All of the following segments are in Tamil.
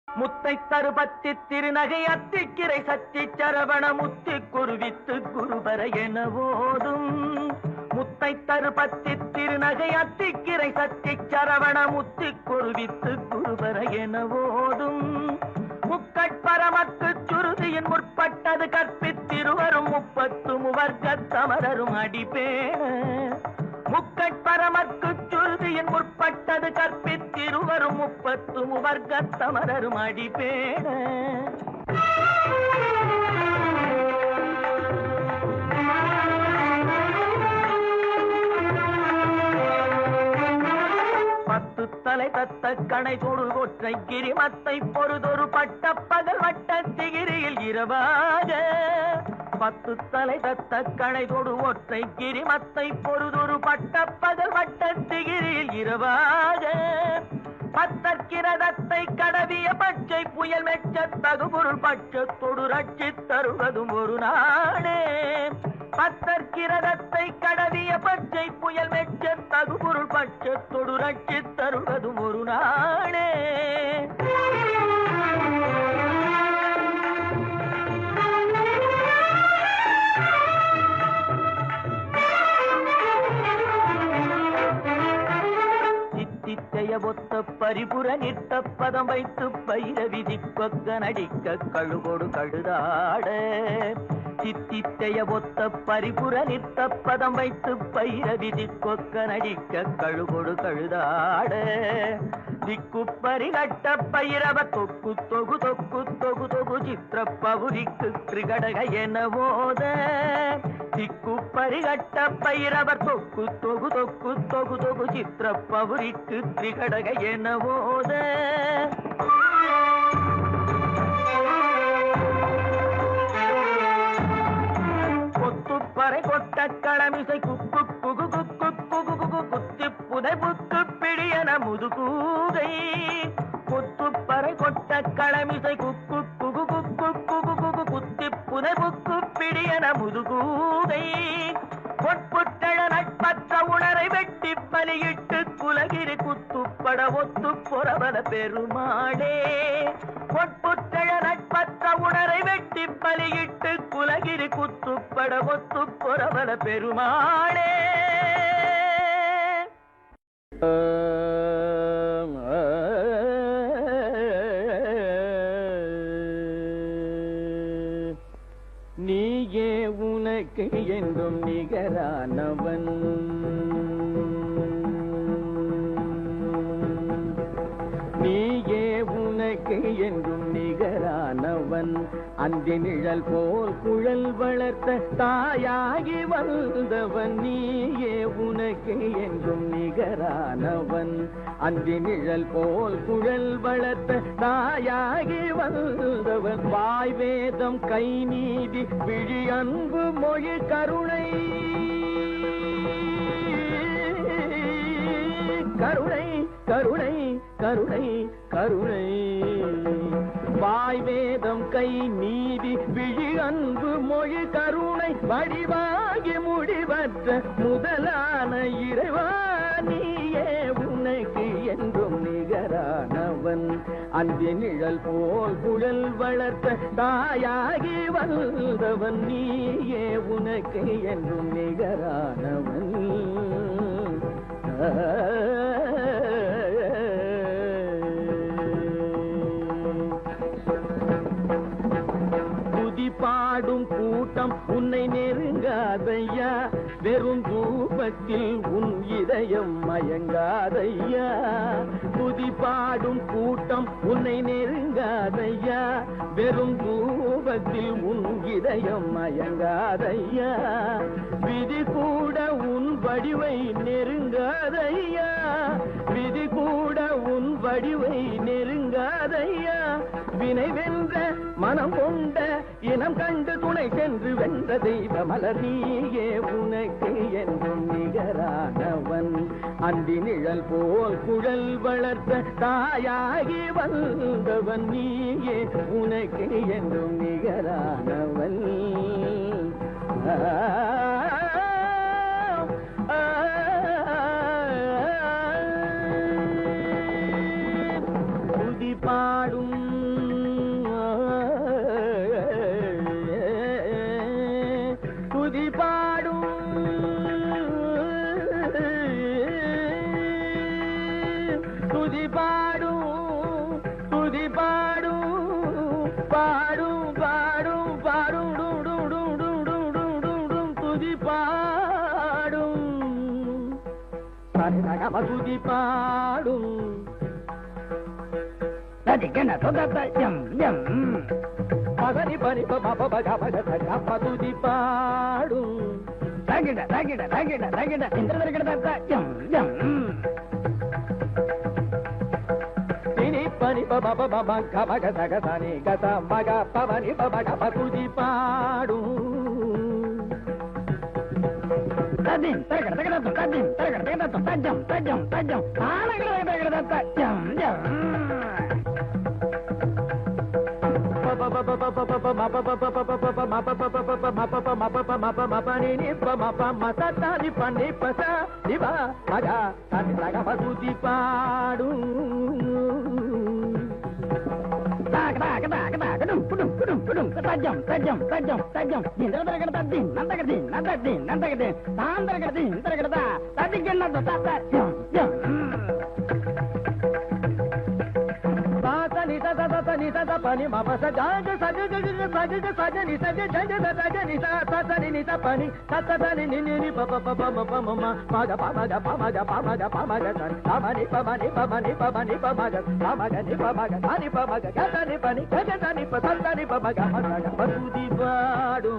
முத்தை தருபத்தி திருநகை அத்திக்கிரை சத்தி சரவண முத்தி குருவித்து குருபர என ஓதும். முத்தை தருபத்தி திருநகை அத்திக்கிரை சத்தி சரவண முத்தி குருவித்து குருபர என ஓதும். முக்கட்பரமக்கு சுருதியின் முற்பட்டது கற்பித்திருவரும் 30 முவர்க்கத்தமரரும் அடிபேண. முக்கட்பரமற்கு சுருதியின் முற்பட்டது கற்பித்திருவரும் 30 முவர்க்கத்தமரரும் அடிபேண. பத்து தலை தத்த கணை தொடு ஒற்றை கிரிமத்தை பொறுதொரு பட்ட பகல் வட்ட திகிரியில் இரவாக. 10 தலை தத்த கணை தொடு ஒற்றை கிரிமத்தை பொறுதொரு பட்ட பகல் வட்ட திகிரியில் இரவாக. பத்தற்கிரதத்தை கடவிய பச்சை புயல் மெச்ச தகுபொருள் பட்சத்தொடு ரட்சி தருவதும் ஒரு நாடே. பத்தற்கிரதத்தை கடவிய பச்சை புயல் மெச்ச தகுபொருள் பட்சத்தொடு ரட்சி தருவதும் ஒரு நாடே. சித்தித்தைய ஒத்த பரிபுர நிட்ட பதம் வைத்து பயிர விதி கொக்க நடிக்க கழுகொடு கழுதாட. சித்தித்தைய ஒத்த பரிபுர நிட்ட பதம் வைத்து பயிர விதி கொக்க நடிக்க கழுகொடு கழுதாட. திக்கு பரிகட்ட பயிரவ தொக்கு தொகு தொக்கு தொகு தொகு சித்திர பவுரிக்கு திரிகடக என ஓத. திக்கு பரிகட்ட பைரவர் தொக்கு தொகு தொக்கு தொகு தொகு சித்திர பவுரிக்கு திரிகடக என ஓத. கொத்துப்பறை கொட்ட களமிசை குக்கு குகு குக்கு குகு குகு குத்தி புதை புக்கு பிடியன முதுகூகை. கொத்துப்பறை கொட்ட களமிசை குக்கு குகு குக்கு குகு குகு குத்தி புதை புக்கு பிடியன முதுகூகை. பொற்புட்டழ நட்பற்ற உணரை வெட்டி பலியிட்டு குலகிரி குத்துப்பட ஒத்து பொறவல பெருமாளே. பொற்புட்டழ நட்பற்ற உணரை வெட்டி பலியிட்டு குலகிரி குத்துப்பட ஒத்து பொறவல பெருமாளே. நீயே உனக்கு என்றும் நிகரானவன். நீயே உனக்கு என்றும் நிகரானவன். அந்தி நிழல் போல் குழல் வளர்த்த தாயாகி வந்தவன். நீயே உனக்கு என்றும் நிகரானவன். அந்தி நிழல் போல் குழல் வளர்த்த தாயாகி வந்தவன். வாய் வேதம் கை நீதி விழி அன்பு மொழி கருணை. கருணை கருணை கருணை கருணை. வாய் வேதம் கை நீதி விழி அன்பு மொழி கருணை. வடிவாகி முடிவற்ற முதலான இறைவா நீயே உனக்கு என்றும் நிகரானவன். அந்தி நிழல் போல் குழல் வளர்த்த தாயாகி வந்தவன். நீயே உனக்கு என்றும் நிகரானவன். துதி பாடும் கூட்டம் உன்னை நெருங்காதையா. வெறும் தூபத்தில் உன் இதயம் மயங்காதையா. துதி பாடும் கூட்டம் உன்னை நெருங்காதையா. வெறும் தூபத்தில் உன் இதயம் மயங்காதையா. விதி கூட உன் வடிவை நெருங்காதையா. விதி கூட உன் வடிவை நெருங்காதையா. வினை வென்ற மனம் கொண்ட இனம் கண்டு துணை சென்று வென்ற தெய்வ மலர். நீயே உனக்கு என்றும் நிகரானவன். அந்தி நிழல் போல் குழல் வளர்த்த தாயாகி வந்தவன். நீயே உனக்கு என்றும் நிகரானவன். துதி பாடும் பாடும் பாடும் பாடும் துதி பாடும் துதி பாடும் பகனி பனி துதி பாடும் பனி பம கமக சகசனி கத மக பவனி பமக பகுதி பாடும் ததிம் தரகட தரகட ததிம் தரகட தரகட தஜம் தஜம் தஜம் ஆனகட தரகட தஜம் ஜம் pani mama sa jaja saja jaja saja saja ni saja jaja saja ni sa sa ni sa pani sa sa ni ni pa pa pa ma pa ma ma ga pa ma ga pa ma ga pa ma ga pa ma ga sa pa ma ni pa ma ni pa ma ni pa ma ni pa ma ga pa ma ga ni pa ma ga sa ni pa ma ga ga sa ni pani ga ga sa ni pa sa ni pa ma ga ma sa ga pa tu di paadu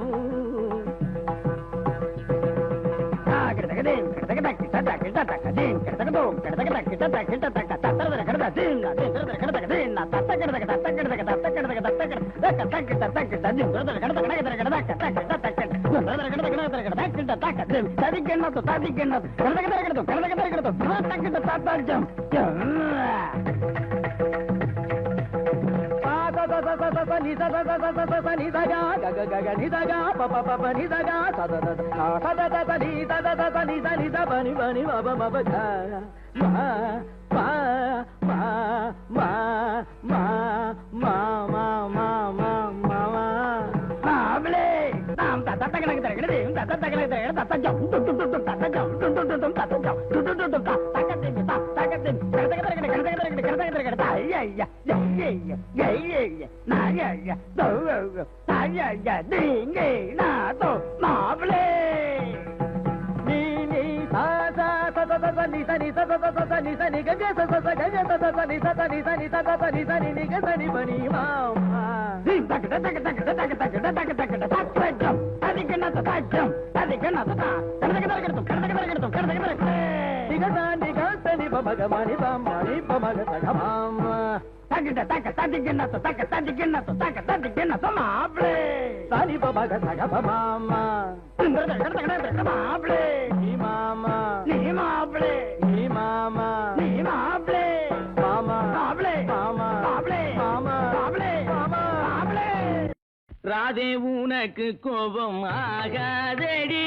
Radhe உனக்கு கோபம் ஆகாதடி,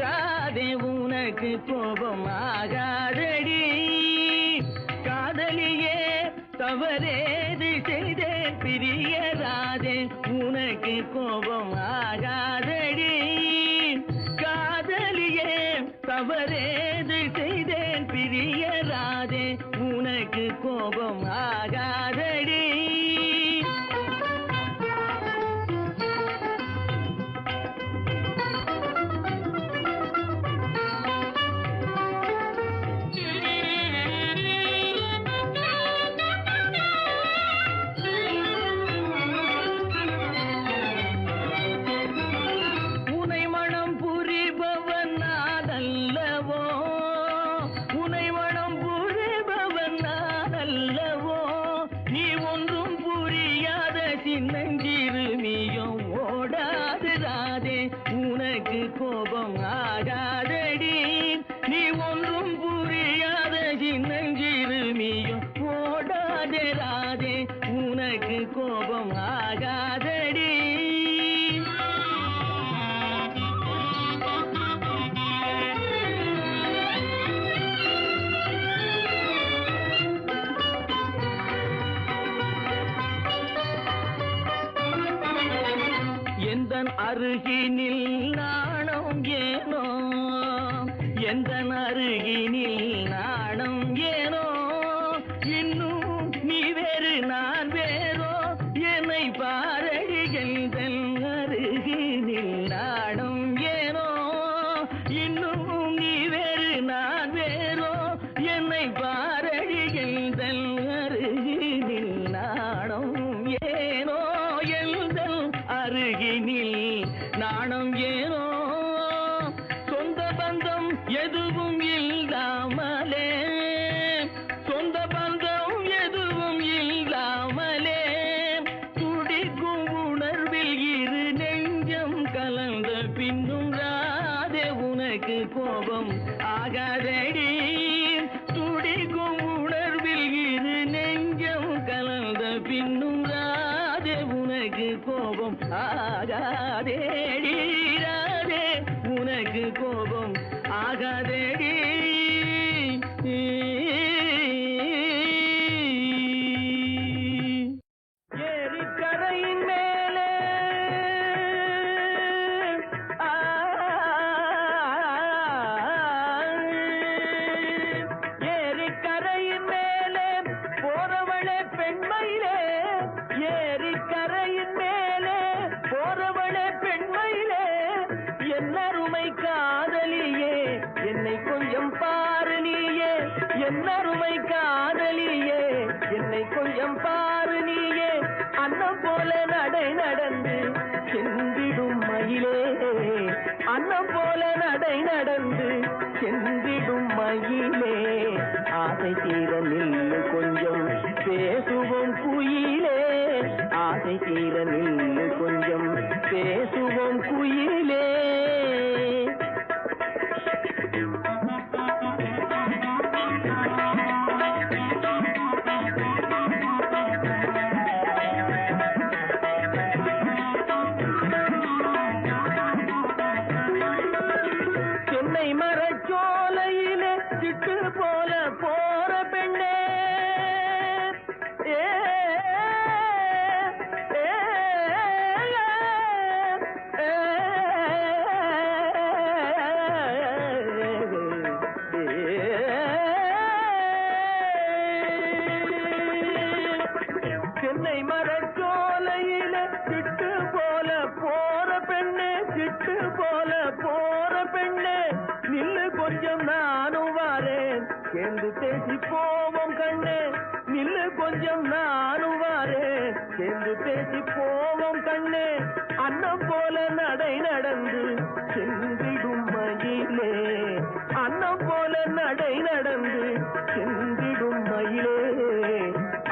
ராதே உனக்கு கோபம் ஆகாதடி, காதலியே தவறேது செய்தேன் பிரிய ராதே உனக்கு கோபம் ஆகாதடி, காதலியே தவறேது செய்தேன் பிரிய ராதே உனக்கு கோபம் ஆகாதடி. கோபம் ஆகாதடி, நீ ஒன்றும் புரியாத சின்னஞ்சிறுமியும் ஓடாதே ராதே உனக்கு கோபம் ஆகாதடி. எந்தன் அருகினில் நாணம் ஏனோ, எந்தன் அருகினில் நாணம் ஏனோ, இன்னும் நீ வேறு நான் வேறோ, என்னை என்னை பாரடி எந்தன் அருகினில் நாடும் ஏனோ இன்னும் நீ வேறு நான் வேறோ என்னை பாரடி எந்தன் அருகினில் நாடும் ஏனோ எந்தன் அருகினில் நாணம் ஏனோ சொந்த பந்தம் எதுவும் இல்லாமலே சொந்த பந்தம் எதுவும் இல்லாமலே துடிக்கும் உணர்வில் இரு நெஞ்சம் கலந்த பின்னும் ராதே உனக்கு கோபம் ஆகாதடி துடிக்கும் உணர்வில் இரு நெஞ்சம் கலந்த பின்னும் ராதே உனக்கு கோபம் ஆகாதேடி ராதே உனக்கு கோபம் ஆகாதேடி ஏரிக்கரையின் மேலே ஏரிக்கரையின் மேலே போறவளே பெண்மையிலே ஏரிக்கரையின் மேலே போறவளே பெண்மையிலே என்னருமை காதலியே என்னை கொஞ்சம் பாரு நீயே என்னருமை காதலியே என்னை கொஞ்சம் பாரு நீயே அன்னம் போல நடை நடந்து சென்றிடும் மயிலே அன்னம் போல நடை நடந்து சென்றிடும் மயிலே ஆசை தீர நில்லு கொஞ்சம் பேசுவோம் குயிலே ஆசை தீர நில்லு கொஞ்சம் பேசுவோம் குயிலே சென்னை மரச்சோலையிலே சிட்டு போல போற பெண்ணே ஏ சென்னை மரச்சோலையிலே சிட்டு போல போற பெண்ணே சிட்டு போல போற பெண்ணே நில்லு கொஞ்சம் நானும் வாரேன் சேர்ந்து பேசி போவோம் கண்ணே நில்லு கொஞ்சம் நானும் வாரேன் சேர்ந்து பேசி போவோம் கண்ணே அன்னம் போல நடை நடந்து சென்றிடும் மயிலே அன்னம் போல நடை நடந்து சென்றிடும் மயிலே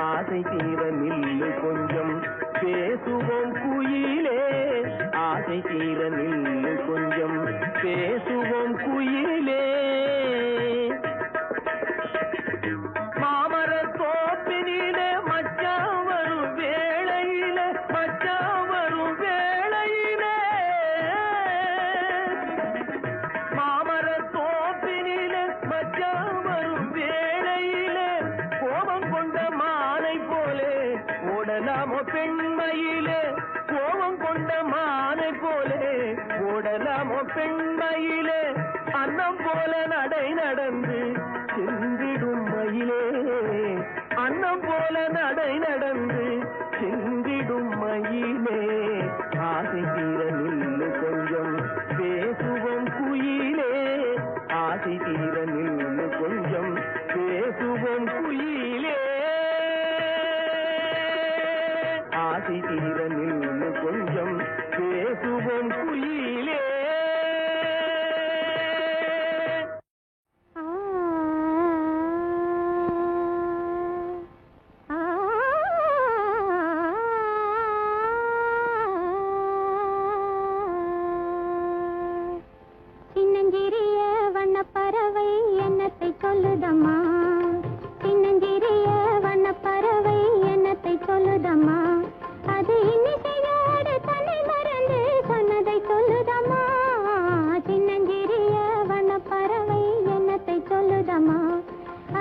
ஆசை தீர நில்லு கொஞ்சம் பேசுவோம் குயிலே ஆசை தீர நில்லு கொஞ்சம் பேசுவோம் குயிலே மாமர தோப்பினிலே மச்சான் வரும் வேளையிலே மச்சான் வரும் வேளையிலே மாமர தோப்பினிலே மச்சான் வரும் வேளையிலே கோபம் கொண்ட மானை போலே ஓடலாமோ பெண்மையிலே கோபம் கொண்ட மானை போலே ஓடலாமோ பெண்மையிலே அன்னம் போல நடை நடந்து சென்றிடும் மயிலே அன்னம் போல நடை நடந்து சென்றிடும் மயிலே ஆசை தீர நில்லு கொஞ்சம் பேசுவோம் குயிலே ஆசை தீர நில்லு கொஞ்சம் பேசுவோம் குயிலே ஆசை தீர நில்லு கொஞ்சம் பேசுவோம் குயிலே சின்னஞ்சிறிய வண்ணப்பறவை என்னத்தை சொல்லுதம்மா சின்னஞ்சிறிய வண்ணப்பறவை என்னத்தை சொல்லுதம்மா அது இன்னிசையோடு தன்னை மறந்து சொன்னதை சொல்லுதம்மா சின்னஞ்சிறிய வண்ணப்பறவை என்னத்தை சொல்லுதம்மா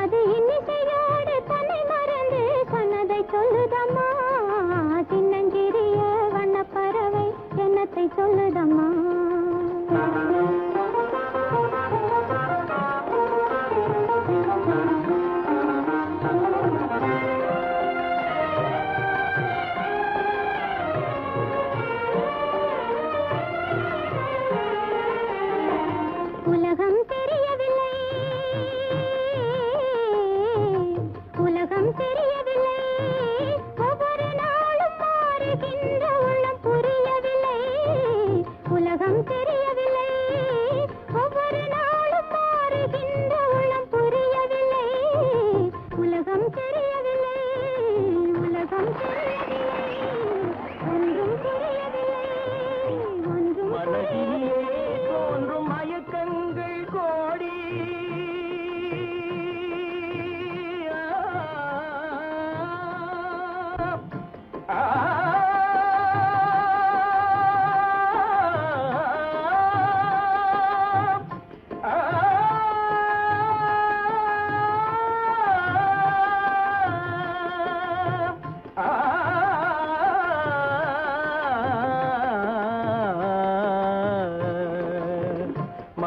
அது இன்னிசையோடு தன்னை மறந்து சொன்னதை சொல்லுதம்மா சின்னஞ்சிறிய வண்ணப்பறவை என்னத்தை சொல்லுதம்மா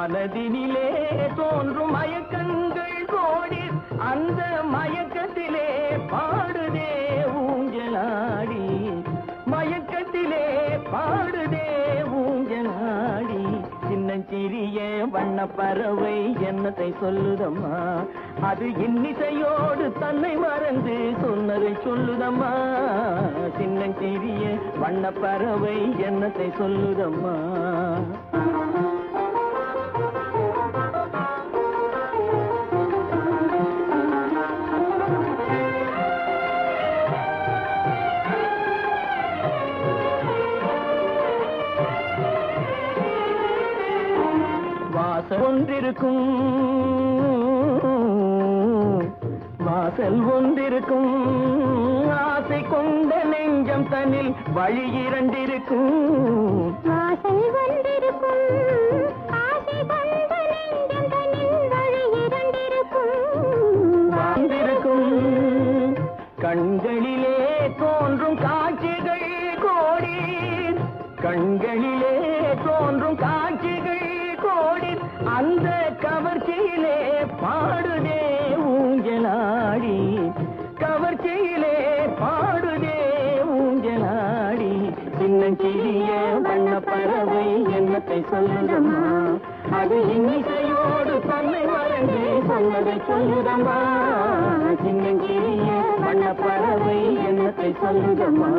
மனதினிலே தோன்றும் மயக்கங்கள் கோடி அந்த மயக்கத்திலே பாடுதே ஊஞ்சலாடி மயக்கத்திலே பாடுதே ஊஞ்சலாடி சின்னஞ்சிறிய வண்ண பறவை என்னத்தை சொல்லுதம்மா அது இன்னிசையோடு தன்னை மறந்து சொன்னதை சொல்லுதம்மா சின்னஞ்சிறிய வண்ண பறவை என்னத்தை சொல்லுதம்மா ஒன்றிருக்கும் வாசல் ஒன்றிருக்கும் ஆசை கொண்ட நெஞ்சம் தன்னில் வழி இரண்டிருக்கும் வாசல் ஒன்றிருக்கும் ஆசை கொண்ட நெஞ்சம் தன்னில் வழி இரண்டிருக்கும் வாழ்ந்திருக்கும் கண்களிலே தோன்றும் காட்சிகள் கோடி கண்களிலே தோன்றும் காட்சிகள் கோடி அந்த கவர்ச்சியிலே பாடுதே ஊஞ்சலாடி கவர்ச்சியிலே பாடுதே ஊஞ்சலாடி சின்னஞ்சிறிய வண்ண பறவை என்னத்தை சொல்லுதம்மா அது இன்னிசையோடு தன்னை மறந்து சொன்னதை சொல்லுதம்மா சின்னஞ்சிறிய வண்ண பறவை என்னத்தை சொல்லுதம்மா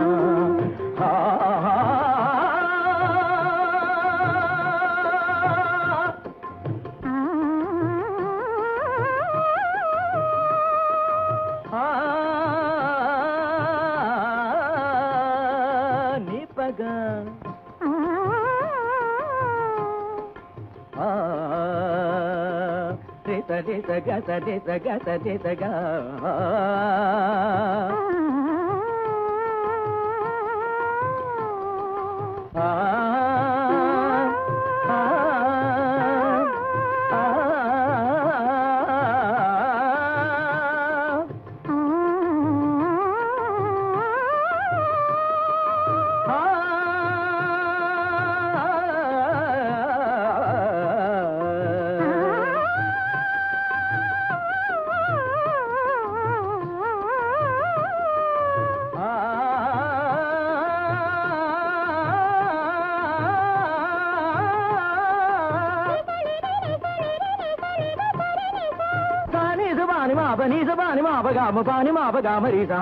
Pani ma ba ga ma ri sa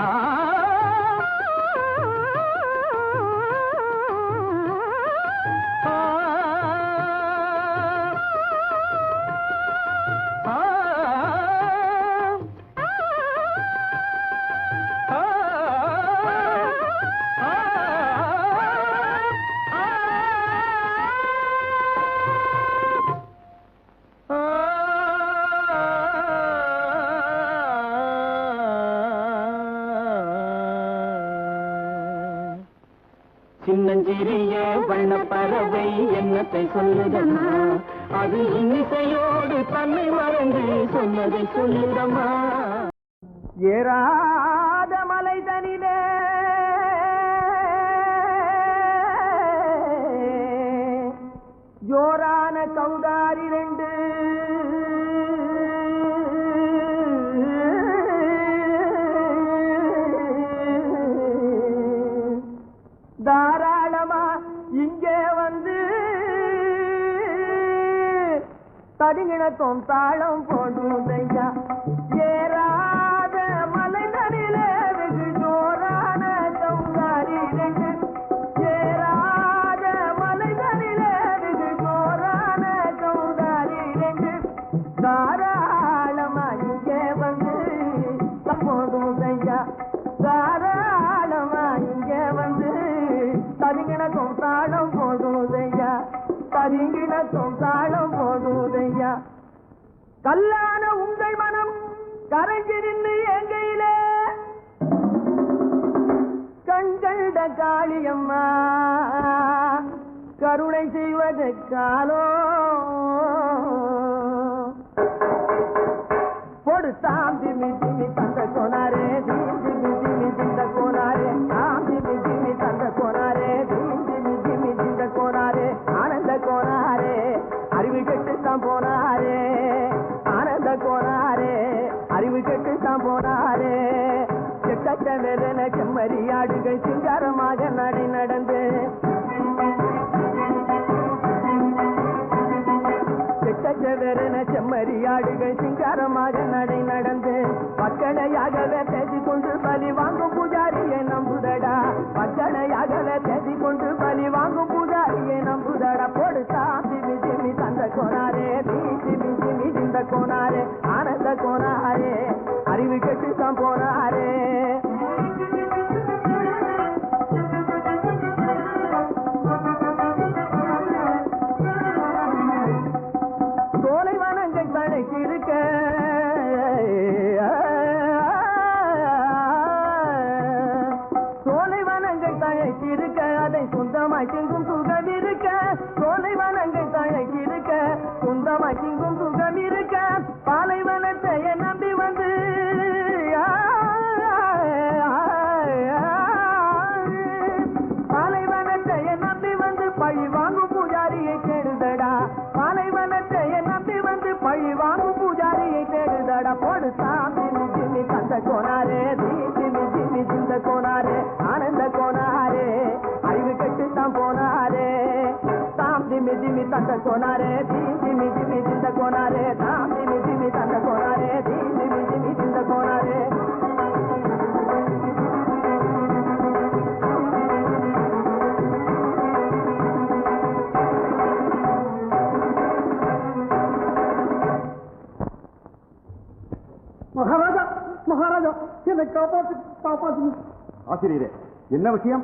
சின்னஞ்சிறிய வண்ண பறவை என்னத்தை சொல்லுதம்மா அது இன்னிசையோடு தன்னை மறந்து சொன்னதை சொல்லுதம்மா ஏறாத மலை தனிலே ஜோரான கௌதாரி ரெண்டு தாராளமா இங்கே வந்து தடிங்கிணத்தும் தாளம் போடுதையா ஏறாத மலை நடிலே வெகு ஜோரான கௌதாரி ரெண்டு ஏறாத மலை நடிலே வெகு ஜோரான கௌதாரி ரெண்டு தாராளமா இங்கே வந்து போடுதையா தாராளமா இங்கே வந்து தரிங்கிணத்தும் தாளம் போடுதையா தரிங்கிணத்தும் தாளம் போடுதையா கல்லான உங்கள் மனம் கரைஞ்சி நின்று எங்கையிலே கண்கண்ட காளியம்மா கருணை செய்வது காலோ பொடு தாம்பி மிதிமி தந்த கோனாரே தீந்தி மிதிமி திந்த கோனாரே தாம்பி மிதிமி தந்த கோனாரே தீந்தி மிதிமி திந்த கோனாரே ஆனந்த கோனாரே அறிவு கெட்டு வெறன செம்மறியாடுகள் சிங்காரமாக நடை நடந்து வெறன செம்மறியாடுகள் சிங்காரமாக நடை நடந்து பக்கடையாகவே பேசிக் கொண்டு பலி வாங்கும் பூஜாரியை நம்புதடா பக்கடையாகவே பேசிக் கொண்டு பலி வாங்கும் பூஜாரியை நம்புதடா போடுத்தா திமி திமி தந்த கோனாரே திமி திமி இந்த கோனாரே ஆனந்த கோனாரே அறிவு கெட்டுத்தான் போனாரே இருக்க சோலைவனங்கள் தழைக்கிருக்க அதை சொந்தமாய் திங்கும் சுகம் இருக்க சோலைவனங்கள் தழைக்கிருக்க சொந்தமாய் திங்கும் சுகம் இருக்க பாலைவனத்தை நம்பி வந்து பாலைவனத்தை நம்பி வந்து பழி வாங்கும் பூஜாரியை கேடுதடா பாலைவனத்தை நம்பி வந்து பழி வாங்கும் பூஜாரியை தேடுதடா போடுத்தா திமி திமி தந்த கோனாரே திமி திமி திந்த கோனாரே ஆனந்த கோனாரே அறிவு கெட்டுத்தான் போனாரே தாம் திமி திமி தந்த கோனாரே திமி திமி திந்த கோனாரே தாம் திமி திமி தந்த கோனாரே திமி திமி திந்த கோனாரே மகாராஜா மகாராஜா என்னை காப்பாற்று ஆசிரியரே என்ன விஷயம்?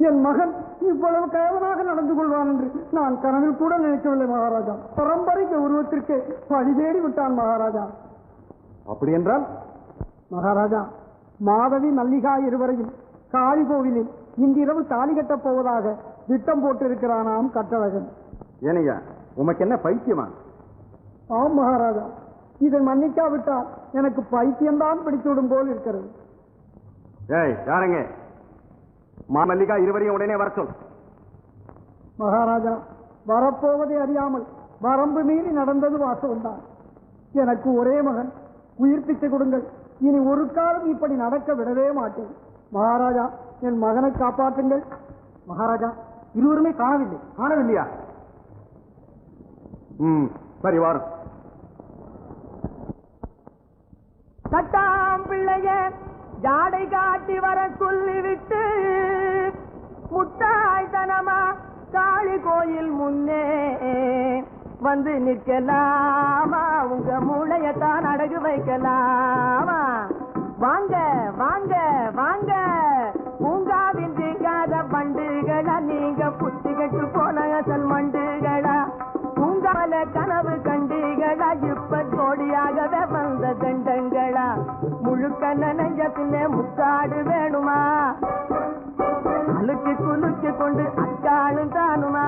என் மகன் இவ்வளவு கேவலமாக நடந்து கொள்வான் என்று நான் கனவில் கூட நினைக்கவில்லை மகாராஜா பரம்பரை கௌரவத்திற்கு பழி தேடி விட்டான் மகாராஜா அப்படி என்றால் மகாராஜா மாதவி மல்லிகா இருவரையும் காளி கோவிலில் இன்றிரவு தாலி கட்டப் போவதாக திட்டம் போட்டிருக்கிறானாம் கட்டழகன். ஏனையா உமக்கு என்ன பைத்தியமா? ஆம் மகாராஜா, இதை மன்னிக்காவிட்டால் எனக்கு பைத்தியம்தான் பிடித்துவிடும் போல் இருக்கிறது. ஏய் யாருங்க? மல்லிகா இருவரையும் உடனே வர சொல். மகாராஜா, வரப்போவதை அறியாமல் வரம்பு மீறி நடந்தது வாசம்தான். எனக்கு ஒரே மகன், உயிர் பிச்சை கொடுங்கள். இனி ஒரு காலம் இப்படி நடக்க விடவே மாட்டேன். மகாராஜா, என் மகனை காப்பாற்றுங்கள். மகாராஜா, இருவருமே காணவில்லை. காணவில்லையா? சரி வாரும். கட்டாம் பிள்ளைய ஜாடை காட்டி வர சொல்லிவிட்டு முட்டாள்தனமா காளி கோயில் முன்னே வந்து நிற்கலாமா? உங்க மூளையத்தான் அடகு வைக்கலாமா? வாங்க வாங்க வாங்க, பூங்காவின் தீங்காத பண்டுகளா, நீங்க புத்தி கட்டு போன அசல் மண்டுகளா, பூங்கால கனவு கண்டுகளா, இப்ப கோடியாகவே வந்த தண்டங்களா, முழுக்க நனைஞ்ச பின்னே முக்காடு வேணுமா, அழுக்கி குலுக்கி கொண்டு அக்காளும் தானுமா,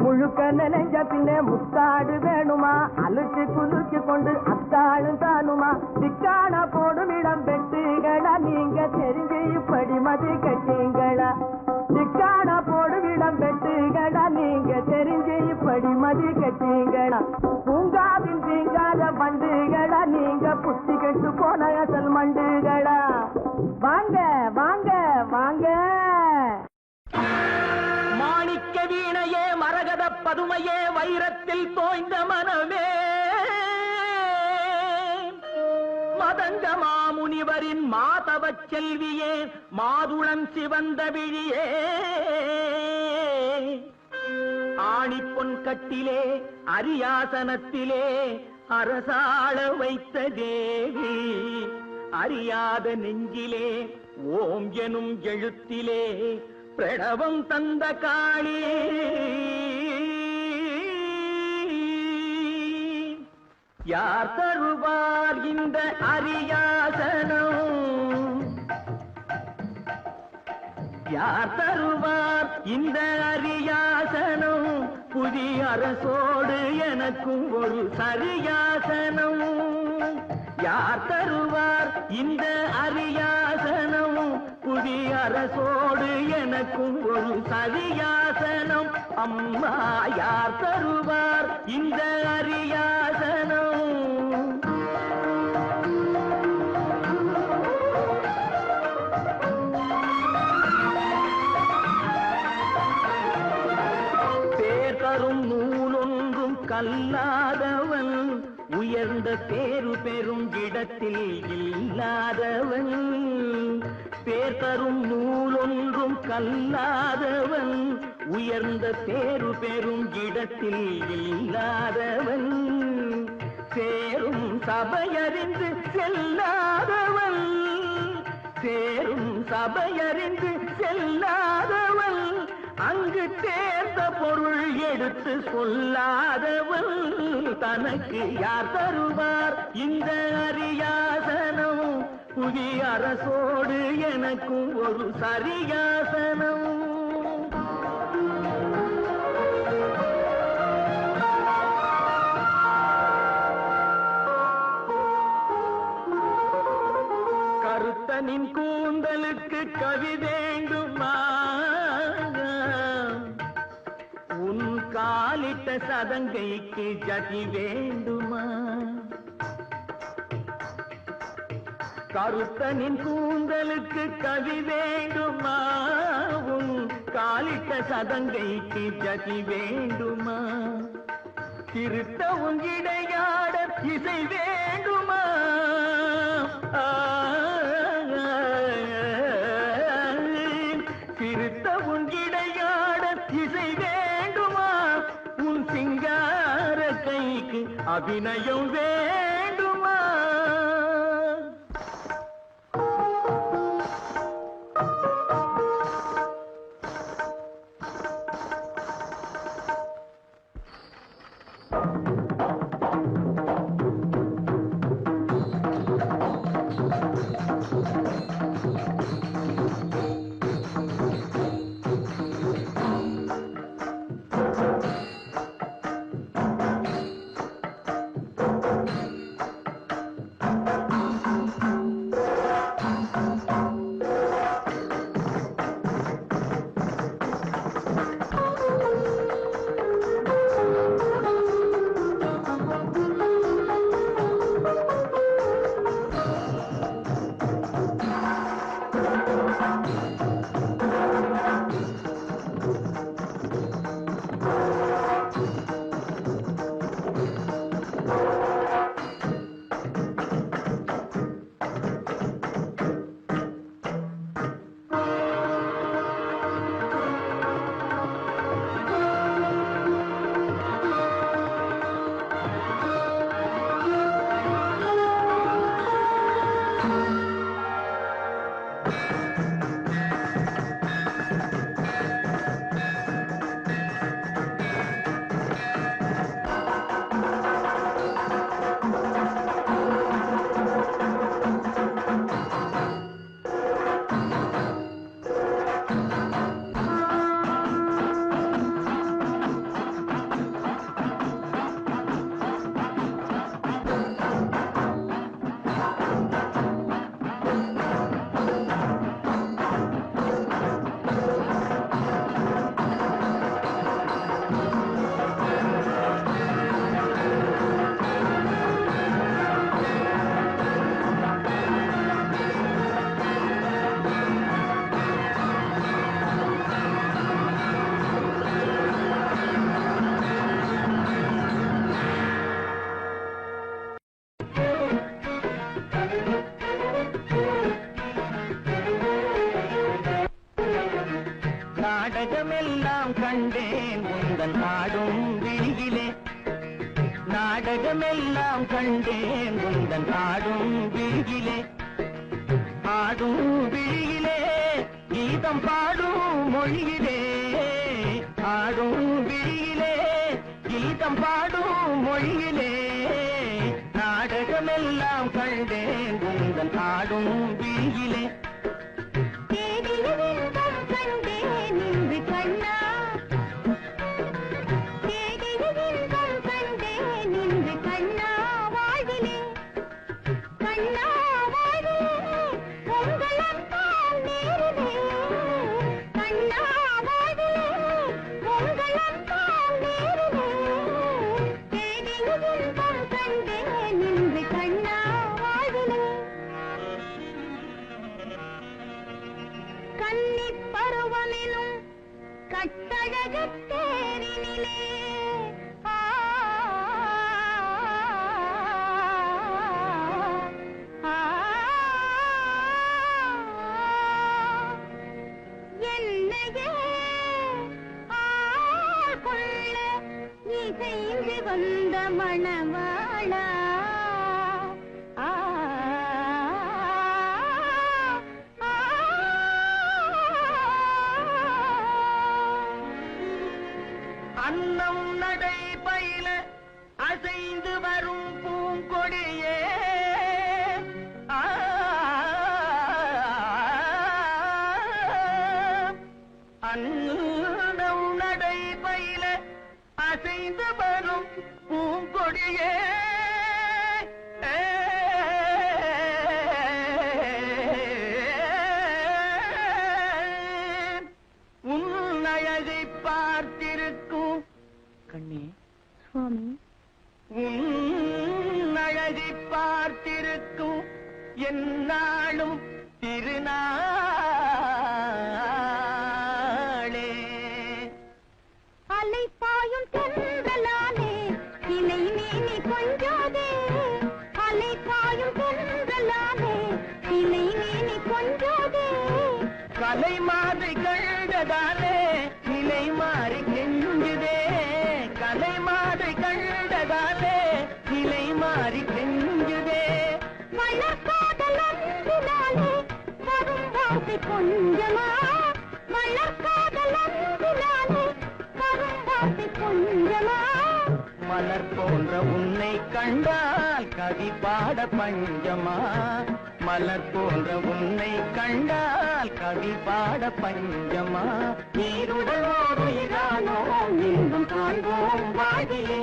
முழுக்க நனைஞ்ச பின்னே முக்காடு வேணுமா, அழுக்கி குலுக்கி கொண்டு அக்காளும் தானுமா, திக்கான போடும் இடம் பெட்டுகளா, நீங்க தெரிஞ்சு இப்படி மதி கட்டீங்களா, திக்கான போடும் இடம் பெட்டுகளா, நீங்க தெரிஞ்சு இப்படி மதி கட்டீங்களா, பூங்காவின் தீங்காத பண்டுகளா, நீங்க புத்தி கெட்டு போன அசல் மண்டுகளா, வாங்க வாங்க வாங்க. மாணிக்க வீணையே, மரகத பதுமையே, வைரத்தில் தோய்ந்த மனமே, மதங்க மாமுனிவரின் மாதவ செல்வியே, மாதுளம் சிவந்த விழியே, ஆணிப்பொன் கட்டிலே அரியாசனத்திலே அரசாள வைத்த தேவி, அறியாத நெஞ்சிலே ஓம் எனும் எழுத்திலே பிரணவம் தந்த காளி, யார் தருவார் இந்த அரியாசனம், யார் தருவார் இந்த அரியாசனம், புதிய அரசோடு எனக்கும் ஒரு சரியாசனம், யார் தருவார் இந்த அரியாசனம், புதிய அரசோடு எனக்கும் ஒரு சரியாசனம், அம்மா யார் தருவார் இந்த அரியாசனம். கல்லாதவன் உயர்ந்த பேரு பெறும் இடத்தில் இல்லாதவன் பேர் தரும் நூலொன்றும் கல்லாதவன் உயர்ந்த பேரு பெறும் இடத்தில் இல்லாதவன் சேரும் சபையறிந்து செல்லாதவன் சேரும் சபையறிந்து செல்லாதவன் அங்கு தேர்ந்த பொருள் எடுத்து சொல்லாதவன் தனக்கு யார் தருவார் இந்த அரியாசனம் புவி அரசோடு எனக்கும் ஒரு சரியாசனம் கருத்தனின் கூந்தலுக்கு கவி வேண்டுமா உன் காலிட்ட சதங்கைக்கு ஜதி வேண்டுமா கருத்தனின் கூந்தலுக்கு கவி வேண்டுமா உன் காலிட்ட சதங்கைக்கு ஜதி வேண்டுமா திருத்த உன் இடையாட இசை வேண்டுமா திருத்த உன் இடையாட இசை வேண்டுமா உன் சிங்கார கைக்கு அபிநயம் வேண்டுமா நாடகமெல்லாம் கண்டேன் உந்தன் ஆடும் விழியிலே நாடகமெல்லாம் கண்டேன் உந்தன் ஆடும் விழியிலே ஆடும் விழியிலே கீதம் பாடும் மொழியிலே ஆடும் விழியிலே கீதம் பாடும் மொழியிலே நாடகமெல்லாம் கண்டேன் உந்தன் ஆடும் விழியிலே கட்டழகத் தேரினிலே செய்து வந்த மணவாளா அன்னம் நடை பயில அசைந்து வரும் பூங்கொடியே அன்னம் நடை பயில அசைந்து வரும் பூங்கொடியே உன் அழகை பார்த்திருக்கும் கண்ணே சுவாமி உன் அழகை பார்த்திருக்கும் என்னாலும் திருநாளே அலை பாயும் தென்றலானே இலை நீ கொஞ்சாதே அலை பாயும் தென்றலானே இலை நீ கொஞ்சாதே கலை மாதிரி கண்டதாலே நிலை மாறி கெஞ்சுதே கலை மாதிரி கண்டதாலே நிலை மாறி கெஞ்சுதே மலர்காதல் அன்பினாலே வரும் வார்த்தை கொஞ்சமா மலர்காதல் அன்பினாலே வரும் வார்த்தை கொஞ்சமா மலர் போன்ற உன்னை கண்டால் கவி பாட பஞ்சமா மலர் போன்ற உன்னை கண்டால் கவி பாட பஞ்சமா நீருடலோருயிரானோ இன்பம் காண்போம் வாழியே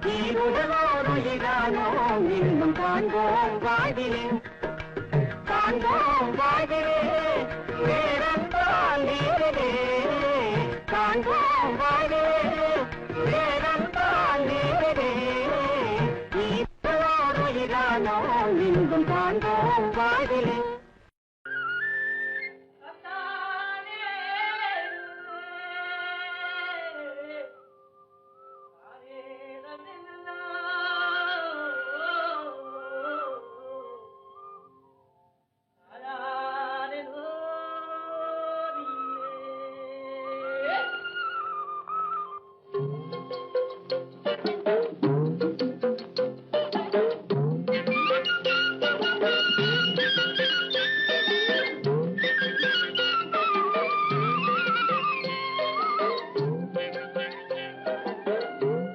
நீருடலோருயிரானோ இன்பம் காண்போம் வாழியே காண்போம் வாழியே வேறந்தால் நீரே காண்போம் வாழியே வேறந்தால் நீரே நீருடலோருயிரானோ இன்பம் காண்போம் வாழியே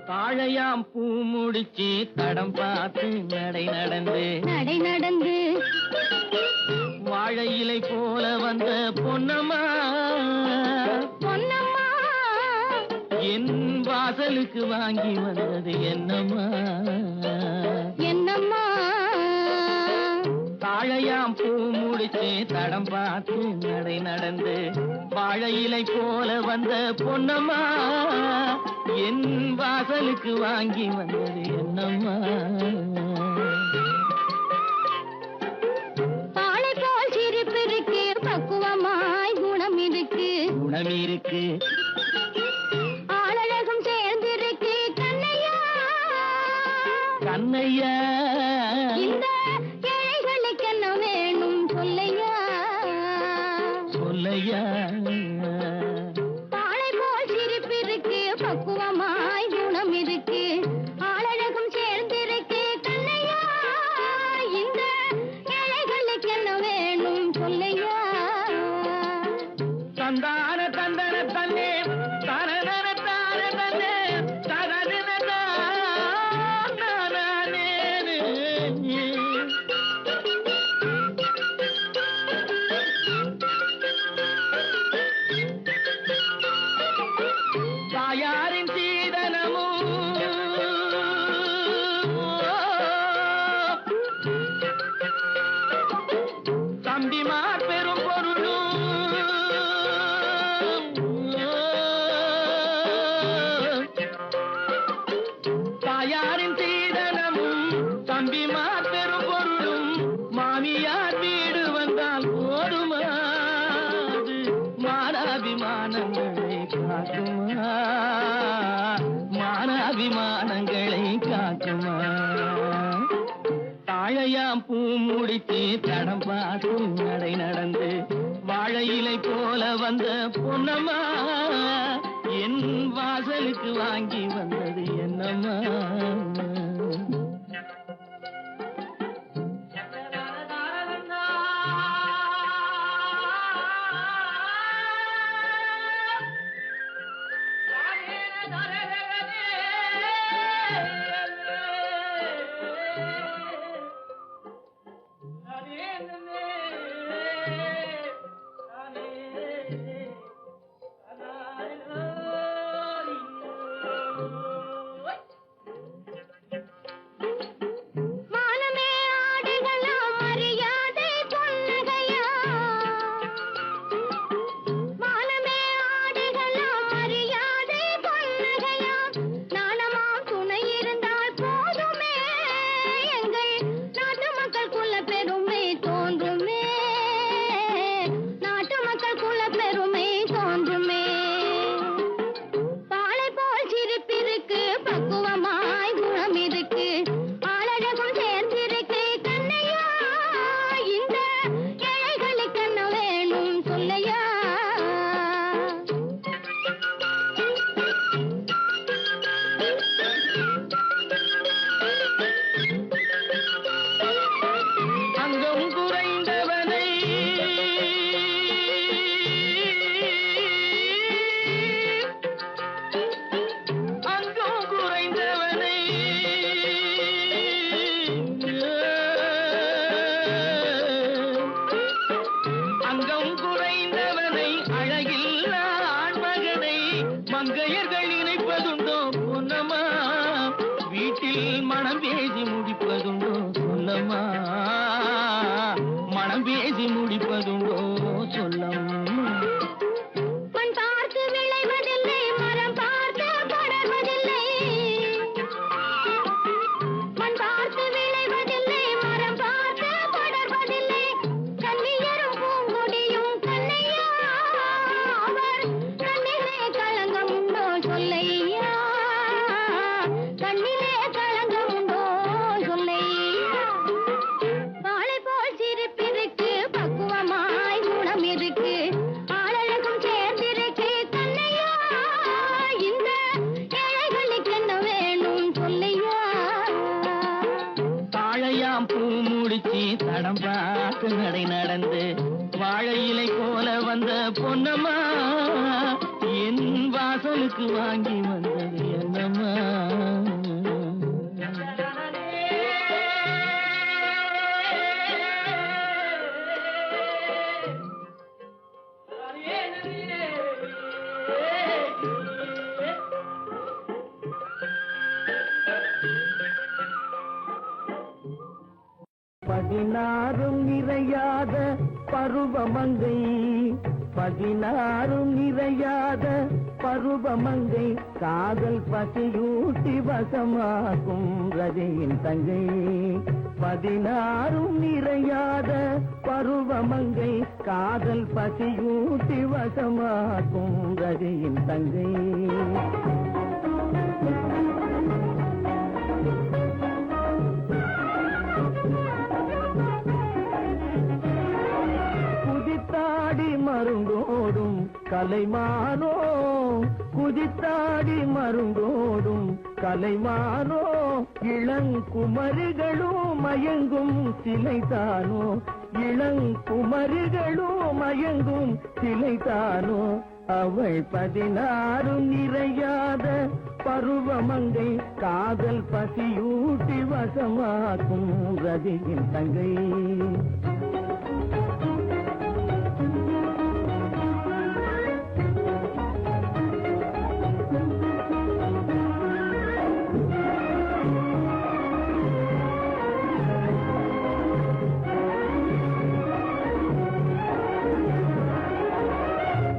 தாழையாம் பூ முடிச்சு தடம் பார்த்து நடை நடந்து வாழை இலை போல வந்த பொன்னம்மா என் வாசலுக்கு வாங்கி வந்தது என்னம்மா தாழையாம் பூ முடிச்சு தடம் பார்த்து நடை நடந்து வாழை இலை போல வந்த பொன்னம்மா என் வாசலுக்கு வாங்கி வந்தது என்னம்மா பாலை போல் சிரிப்பு இருக்கு பக்குவமாய் குணம் இருக்கு ஆளழகும் சேர்ந்திருக்கு கண்ணையா இந்த ஏழைகளுக்கு என்ன வேணும் சொல்லையா பாலை போல் சிரிப்பு இருக்கு பக்குவமாய் குணம் இருக்கு ஆளழகும் சேர்ந்திருக்கு கண்ணையா இந்த ஏழைகளுக்கு என்ன வேணும் சொல்லையா தந்தான தந்தன தன்னே தரதன தார தன்னே தரதன தாயாரின் சீதனமும் தம்பிமார் பெரும் பொருளும் தாயாரின் சீதனமும் தம்பிமார் பெரும் பொருளும் மாமியார் வீடு வந்தால் போதுமா மானாபிமானங்களை காக்குமா மானாபிமானங்களை காக்குமா தாழையாம் பூ முடித்து தடம் பார்த்து நடை நடந்து வாழை இலை போல வந்த பொன்னம்மா என் வாசலுக்கு வாங்கி வந்தது என்னம்மா மங்கையர்கள் நினைப்பதுண்டோ பொன்னம்மா வீட்டில் மனம் பேசி முடிப்பதுண்டோ சொல்லம்மா மனம் பேசி முடிப்பதுண்டோ சொல்லம்மா மண் பார்த்து விளைவதில்லை மரம் பார்த்து படர்வதில்லை மண் பார்த்து விளைவதில்லை மரம் பார்த்து படர்வதில்லை கண்ணியரும் பூங்கொடியும் கண்ணையா அவர் கண்ணிலே களங்கம் உண்டோ சொல்லையா கண்ணிலே களங்கம் உண்டோ சொல்லையா வாழை போல் சிரிப்பிருக்கு பக்குவமாய் குணம் இருக்கு ஆளழகும் சேர்ந்திருக்கு கண்ணையா இந்த ஏழைகளுக்கு என்ன வேணும் சொல்லையா தாழையாம் பூ முடிச்சு தடம் பார்த்து நடை நடந்து வாழை இலை போல வந்த பொன்னம்மா என் வாசலுக்கு வாங்கி வந்தது என்னம்மா பதினாறும் நிறையாத பருவமங்கை பதினாறும் நிறையாத பருவமங்கை காதல் பசியூட்டி வசமாக்கும் ரதியின் தங்கை பதினாறும் நிறையாத பருவமங்கை காதல் பசியூட்டி வசமாக்கும் ரதியின் தங்கை குதித்தாடி மருங்கோடும் கலைமானோ குதித்தாடி மருங்கோடும் கலைமானோ இளங்குமரிகளும் மயங்கும் சிலைதானோ இளங்குமரிகளும் மயங்கும் சிலைதானோ அவள் பதினாறும் நிறையாத பருவமங்கை காதல் பசியூட்டி வசமாக்கும் ரதியின் தங்கை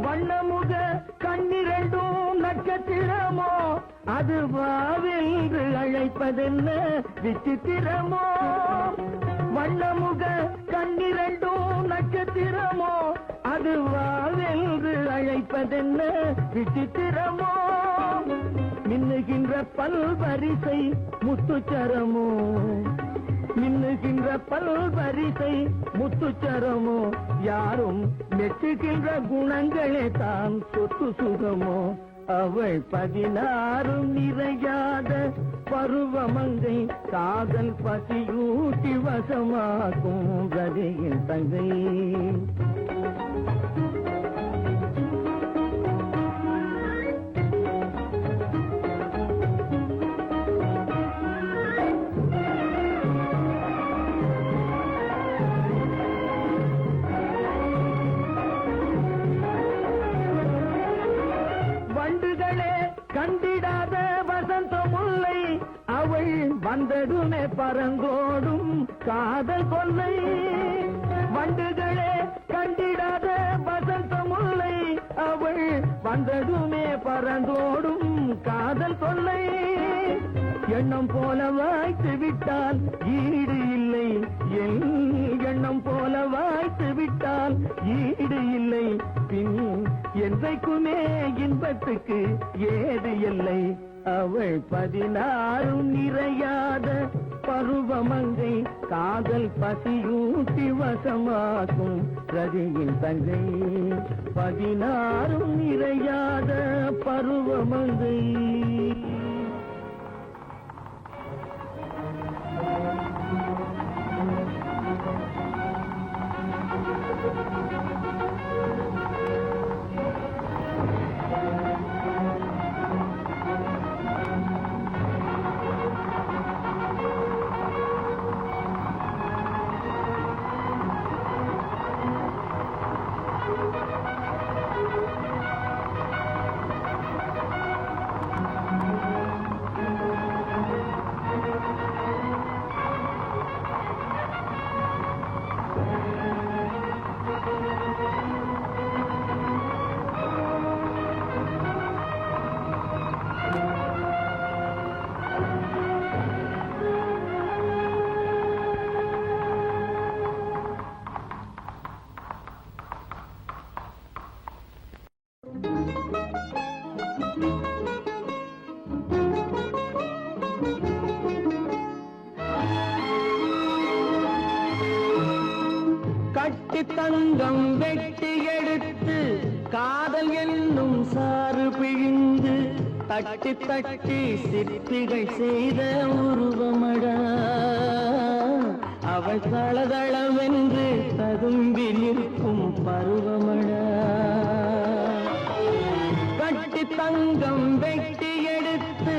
வண்ணமுக கண்ணிரண்டும் நட்சத்திரமோ அது வாவென்று அழைப்பதென்ன விசித்திரமோ வண்ணமுக கண்ணிரண்டும் நட்சத்திரமோ அது வாவென்று அழைப்பதென்ன விசித்திரமோ மின்னுகின்ற பல்வரிசை முத்துச்சரமோ மின்னுகின்ற பல்வரிசை முத்துச்சரமோ யாரும் மெச்சுகின்ற குணங்களே தான் சொத்து சுகமோ அவள் 16 நிறையாத பருவமங்கை காதல் பசியூட்டி வசமாக்கும் ரதியின் தங்கை. கண்டிடாத வசந்த முல்லை அவள் வந்தடுமே பறந்தோடும் காதல் கொல்லை. வண்டுகளே கண்டிடாத வசந்த முல்லை அவள் வந்தடுமே பறந்தோடும் காதல் கொல்லை. எண்ணம் போல வாய்த்து விட்டால் ஈடு இல்லை, என் எண்ணம் போல வாய்த்து விட்டால் ஈடு இல்லை. பின் என்றைக்குமே இன்பத்துக்கு ஏது இல்லை. அவள் 16 நிறையாத பருவமங்கை காதல் பசியூட்டி வசமாக்கும் ரதியின் தங்கை. 16 நிறையாத பருவமங்கை. கட்டி தங்கம் வெட்டி எடுத்து காதல் என்னும் சாறு பிழிந்து தட்டி தட்டி சிற்பிகள் செய்த உருவமடா. அவள் தளதளவென்று ததும்பி நிற்கும் பருவமடா. கட்டி தங்கம் வெட்டி எடுத்து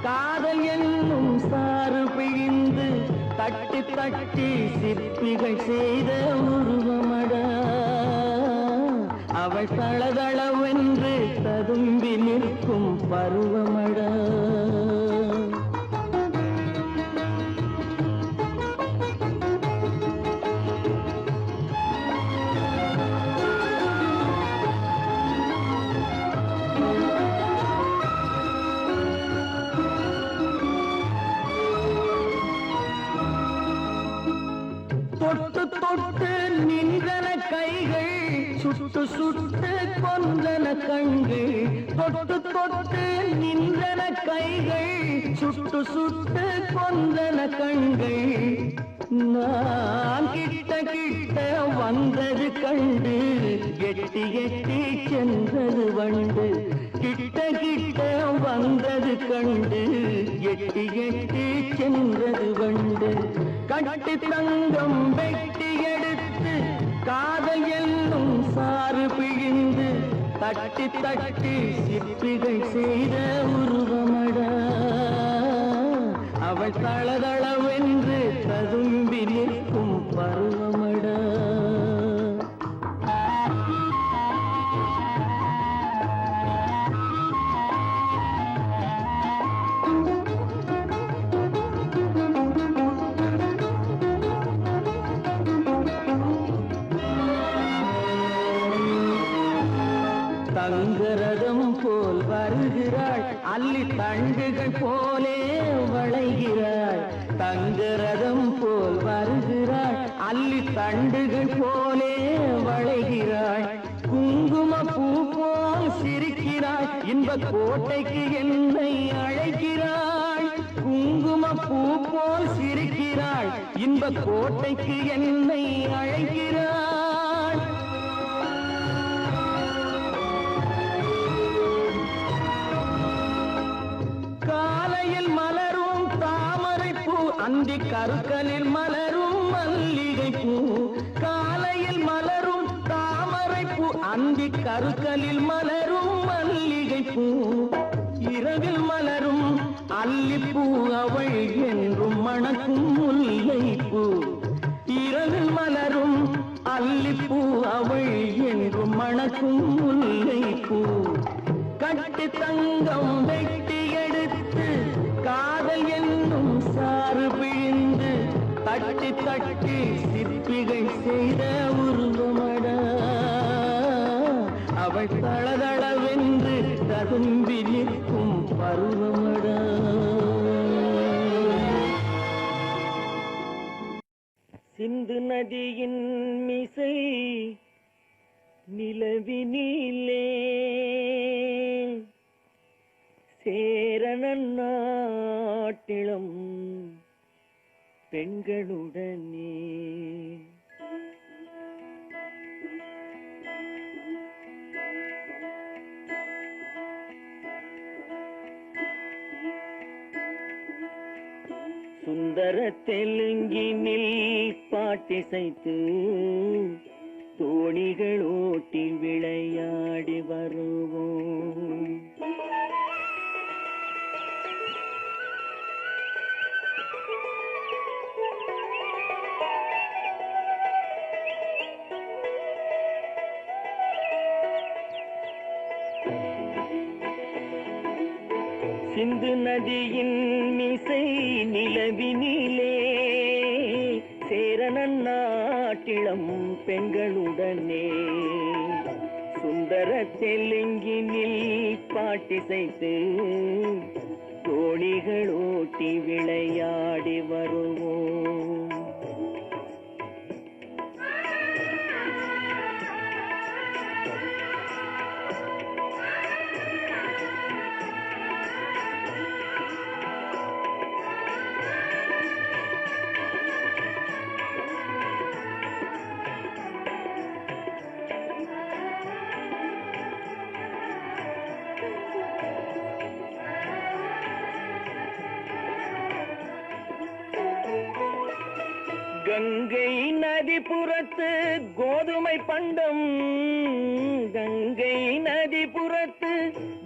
காதல் என்னும் சாறு பிழிந்து தட்டி தட்டி சிற்பிகள் செய்த உருவமடா. அவள் தளதளவென்று ததும்பி நிற்கும் பருவமடா. தொட்டு தொட்டு நின்றன கைகள், சுட்டு சுட்டு கொன்றன கண்கள். தொட்டு தொட்டு நின்றன கைகள், சுட்டு சுட்டு கொன்றன கண்கள். நான் கிட்ட கிட்ட வந்தது கண்டு எட்டி எட்டி சென்றது வண்டு. கிட்ட கிட்ட வந்தது கண்டு எட்டி எட்டி சென்றது வண்டு. கட்டி தங்கம் வெட்டி எடுத்து காதல் என்னும் சாறு பிழிந்து தட்டி தட்டி சிற்பிகள் செய்த உருவமடா. அவள் தளதளவென்று ததும்பி நிற்கும் பருவமடா. தங்கரதம் போல் வருகிறாள், அல்லி தண்டுகள் போலே வளைகிறாள். தங்கரதம் போல் வருகிறாள், அல்லி தண்டுகள் போலே வளைகிறாள். குங்கும பூ போல் சிரிக்கிறாள், இன்ப கோட்டைக்கு என்னை அழைக்கிறாள். குங்கும பூ போல் சிரிக்கிறாள், இன்ப கோட்டைக்கு என்னை அழைக்கிறாள். அந்தி கருக்கலில் மலரும் மல்லிகை பூ காலையில் மலரும் தாமரை பூ அந்தி கருக்கலில் மலரும் மல்லிகை பூ இரவில் மலரும் அல்லிப்பூ அவள் என்றும் மணக்கும் முல்லை பூ இரவில் மலரும் அல்லிப்பூ அவள் என்றும் மணக்கும் முல்லை பூ கட்டி தங்கம் வெட்டி எடுத்து காதல் என்னும் சாறு பிழிந்து தட்டி தட்டி சிற்பிகள் செய்த உருவமட அவள் தளதளவென்று ததும்பி நிற்கும் பருவமட சிந்து நதியின் மிசை நிலவினிலே சேரணன் நாட்டிளம் பெண்களுடனே சுந்தர தெலுங்கினில் பாட்டிசைத்து தோணிகள் ஓட்டி விளையாடி வருவோம் சிந்து நதியின் மிசை நிலவினிலே சேரணன் நாட்டிளம் பெண்களுடனே சுந்தர தெலுங்கினில் பாட்டிசைத்து தோணிகள் ஓட்டி விளையாடி வருவோம் கங்கை நதிபுறத்து கோதுமை பண்டம் கங்கை நதிபுறத்து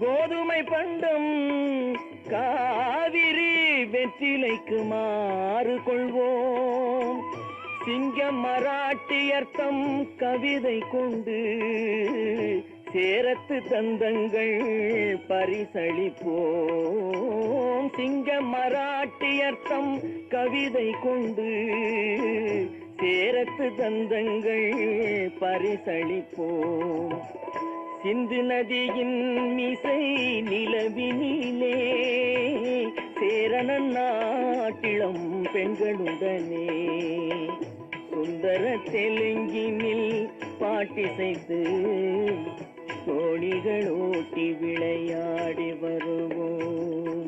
கோதுமை பண்டம் காவிரி வெற்றிலைக்கு மாறு கொள்வோம் சிங்க மராட்டியர்த்தம் கவிதை கொண்டு சேரத்து தந்தங்கள் பரிசளிப்போம் சிங்க மராட்டியர்த்தம் கவிதை கொண்டு சேரத்து தந்தங்கள் பரிசளிப்போம் சிந்து நதியின் மிசை நிலவினிலே சேரணன் நாட்டிளம் பெண்களுடனே சுந்தர தெலுங்கினில் பாட்டிசைத்து தோணிகள் ஓட்டி விளையாடி வருவோம்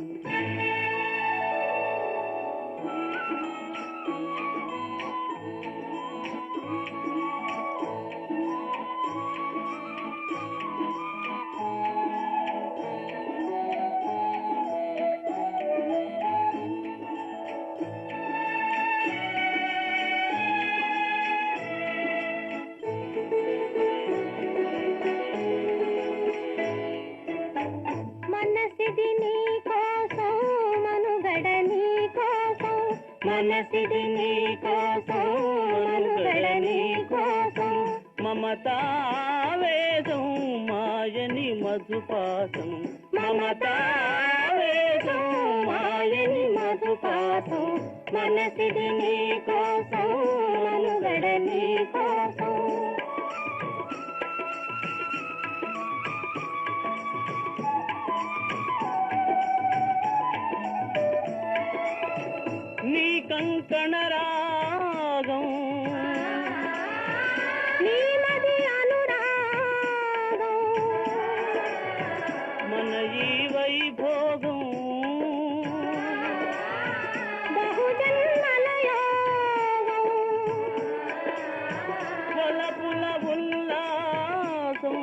మనసిది నీ కోసం మనుగడ నీ కోసం మమతావేదం మాయని మధుపాసం మమతావేదం మాయని మధుపాసం మనసిది నీ కోసం మనుగడ నీ కోసం నీ కంకణ రాగం నీ నది అనురాగం మన ఈ వైభోగం బహుజన్మల యోగం కొలపుల ఉల్లాసం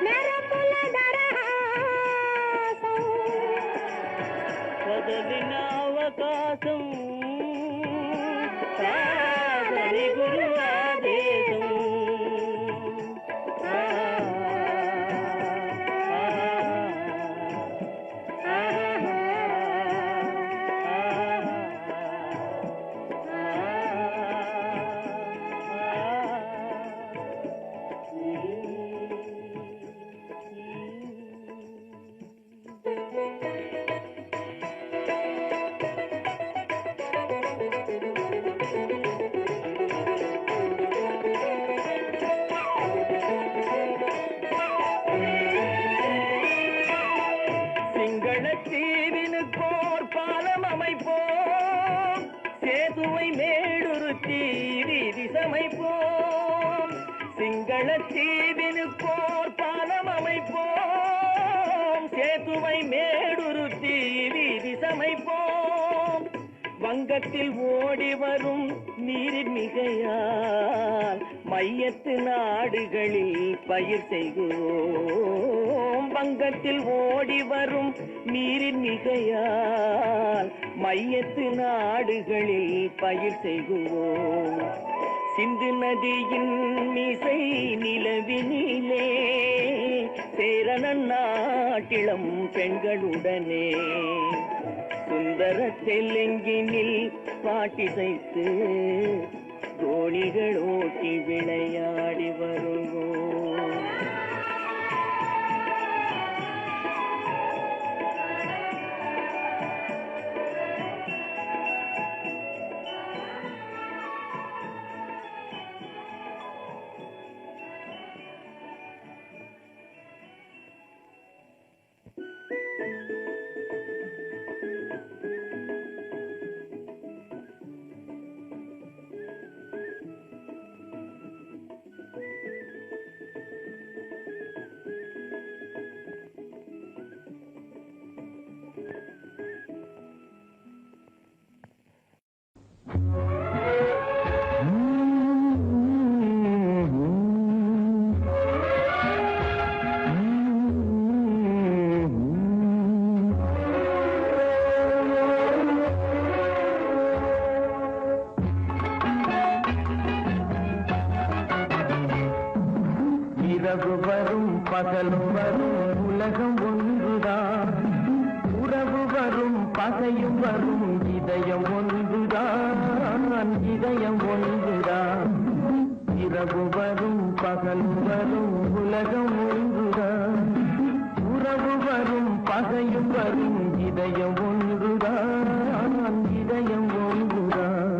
మెరపుల దరహాసం వదలిన மங்களத்தீவினுக்கோர் பாலம் அமைப்போம், சேதுவை மேடுருத்தி வீதி சமைப்போம். வங்கத்தில் ஓடி வரும் நீரின் மிகையால் மையத்து நாடுகளில் பயிர் செய்கிறோம். வங்கத்தில் ஓடி வரும் நீரின் மிகையால் மையத்து நாடுகளில் பயிர் செய்கிறோம். சிந்து நதியின் மீசை நிலவினிலே சேரணன் நாட்டிளம் பெண்களுடனே சுந்தர தெலுங்கினில் பாட்டிசைத்து தோணிகள் ஓட்டி விளையாடி வருவோம். இரவு வரும் பகலும் வரும் உலகம் ஒன்றுதான், உறவு வரும் பகையும் வரும் இதயம் ஒன்றுதான், இதயம் ஒன்றுதான். இரவு வரும் பகலும் வரும் உலகம் ஒன்றுதான், உறவு வரும் பகையும் வரும் இதயம் ஒன்றுதான், இதயம் ஒன்றுதான்.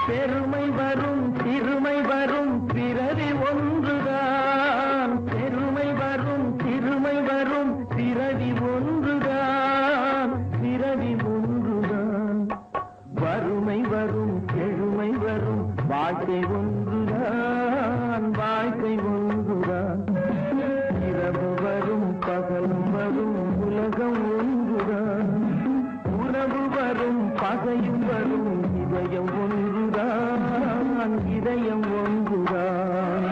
பெருமை வரும் சிறுமை வரும் பிறவி ஒன்றுதான், பெருமை வரும் சிறுமை வரும் பிறவி ஒன்றுதான், பிறவி ஒன்றுதான். வறுமை வரும் எழுமை வரும் வாழ்க்கை ஒன்றுதான், வாழ்க்கை ஒன்றுதான். இரவு வரும் பகலும் வரும் உலகம் ஒன்றுதான், உறவு வரும் பகையும் வரும் இதயம் ஒன்றுதான், இதயம் ஒன்றுதான்.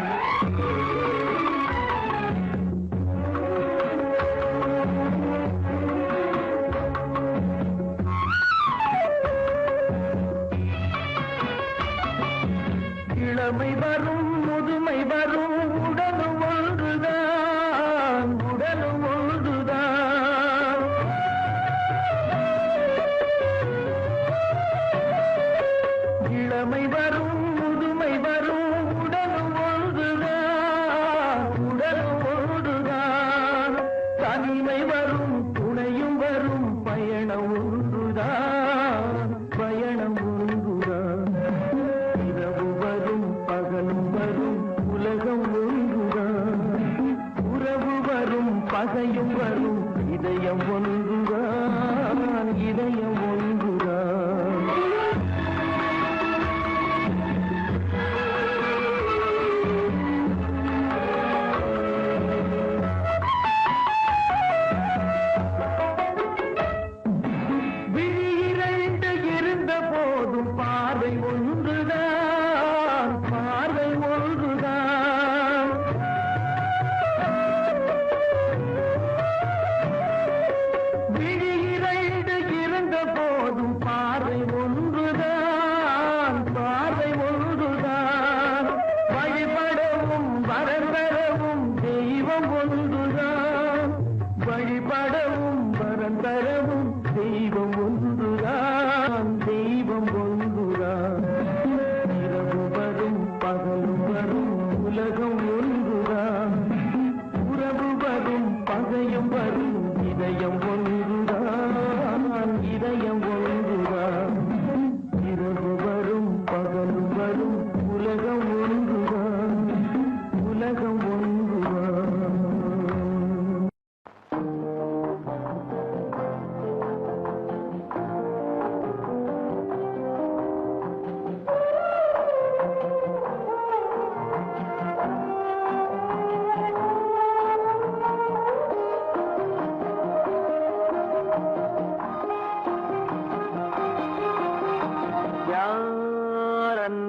இளமை வரும் முதுமை வரும் உடலும் ஒன்றுதான், உடலும் ஒன்றுதான். இளமை வரும் முதுமை வரும் உடலும் ஒன்றுதான், உடலும் ஒன்றுதான். தனிமை வரும் துணையும் வரும் பயணம் ஒன்றுதான், பயணம் ஒன்றுதான். இரவு வரும் பகலும் வரும் உலகம் ஒன்றுதான், உறவு வரும் பகையும் வரும் இதயம் ஒன்றுதான், இதயம் ஒன்றுதான். விழியிரண்டு இருந்த போதும் பார்வை ஒன்றுதான், பார்வை ஒன்றுதான். விழியிரண்டு இருந்த போதும் பார்வை ஒன்றுதான், பார்வை ஒன்றுதான். வழிபடவும் வரந்தரவும் தெய்வம் ஒன்றுதான், வழிபடவும் வரந்தரவும் தெய்வம் ஒன்றுதான், தெய்வம் ஒன்றுதான்.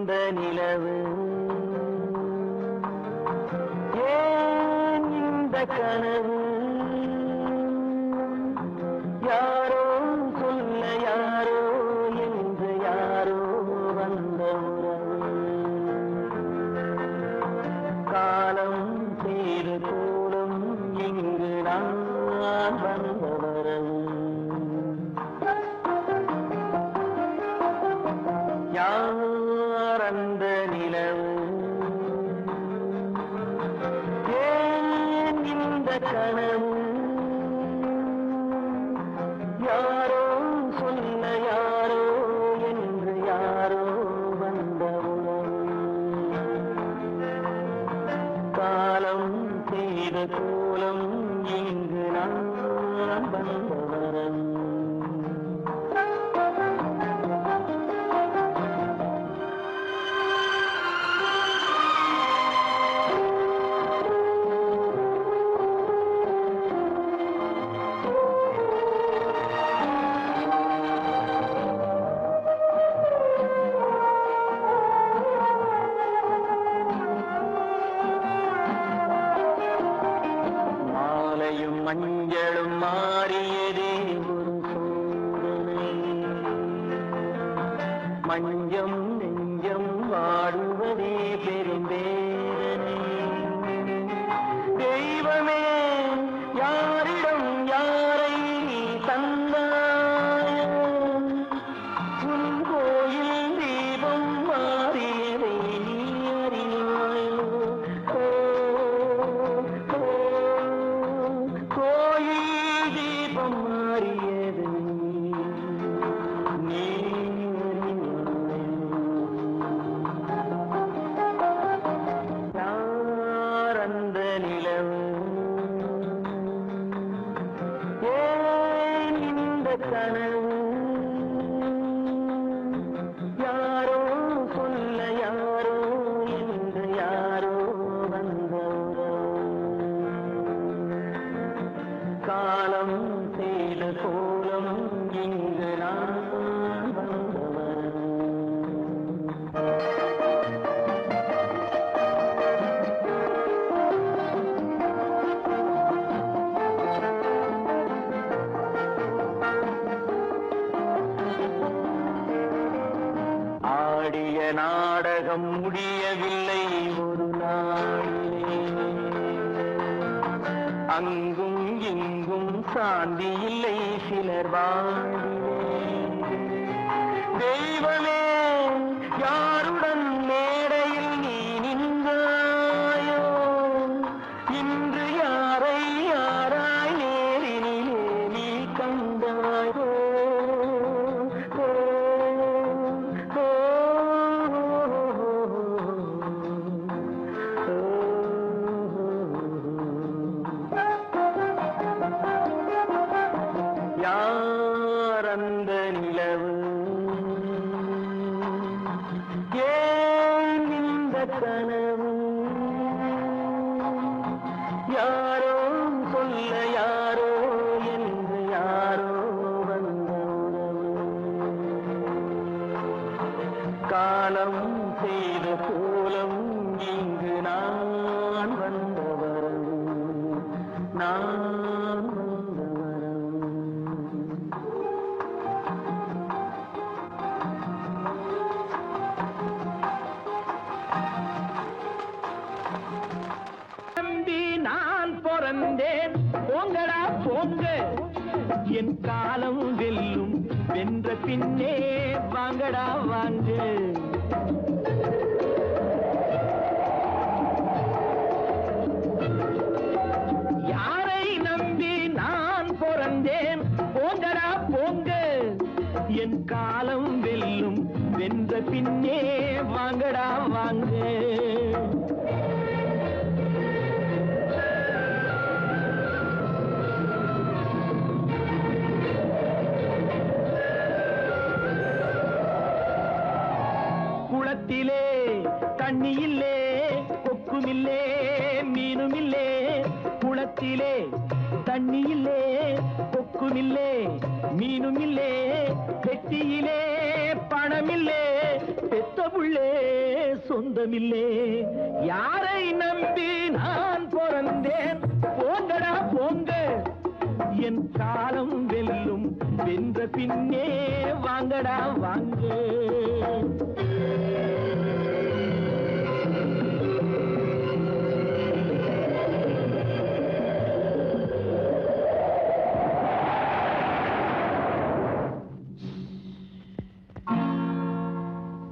யாரந்த நிலவு ஏன் இந்த கனவு யாரோ சொல்ல யாரோ என்று யாரோ வந்த உறவு காலம் செய்து கூடும் இங்கு நான் வந்த வரவு யாரந்த நிலவு ஏன் இந்த கனவு யாரோ சொல்ல யாரோ என்று யாரோ வந்த உணவு காலம் செய்த கோலம் இங்கு நான் வந்த வரவு மஞ்சளும் மாறியதே ஒரு சோதனை மஞ்சம் நெஞ்சம் வாடுவதே பெரும்பேரனை தெய்வமே யாரிடம் யாரை தந்தாயோ உன் கோயில் தீபம் மாறியதை நீ அறிவாயோ மாறியது நீ யாரந்த நிலவு ஏன் இந்த கனவு யாரோ சொல்ல யாரோ என்று யாரோ வந்த காலம் செய்த கோலம் இங்கு நான் வந்தவர் ஆடிய நாடகம் முடியவில்லை ஒரு நாளிலே அங்கும் இங்கும் சாந்தி இல்லை சிலர் வாழ்விலே தெய்வமே யாருடன் மேடையில் நீ நின்றாயோ இன்று யாரை யாராய் நேரிலே நீ கண்டாயோ யாரந்த நிலவு ஏன் இந்த கனவு யாரோ சொல்ல யாரோ என்று யாரோ வந்த உறவு காலம் செய்த கோலம் இங்கு நான் வந்த வரவு நான் வந்த வரவு நான் பிறந்தேன் போங்கடா போங்க என் காலம் வெல்லும் வென்ற பின்னே வாங்கடா வாங்க யாரை நம்பி நான் பிறந்தேன் போங்கடா போங்க என் காலம் வெல்லும் வென்ற பின்னே வாங்கடா வாங்க குளத்திலே தண்ணி இல்லே கொக்குமில்லே மீனுமில்லே குளத்திலே தண்ணி இல்லே கொக்குமில்லே மீனுமில்லே பெட்டியிலே பணமில்லே பெத்த புள்ளே சொந்தமில்லே. யாரை நம்பி நான் பிறந்தேன்? போங்கடா போங்க, என் காலம் வெல்லும். வென்ற பின்னே வாங்கடா வாங்க.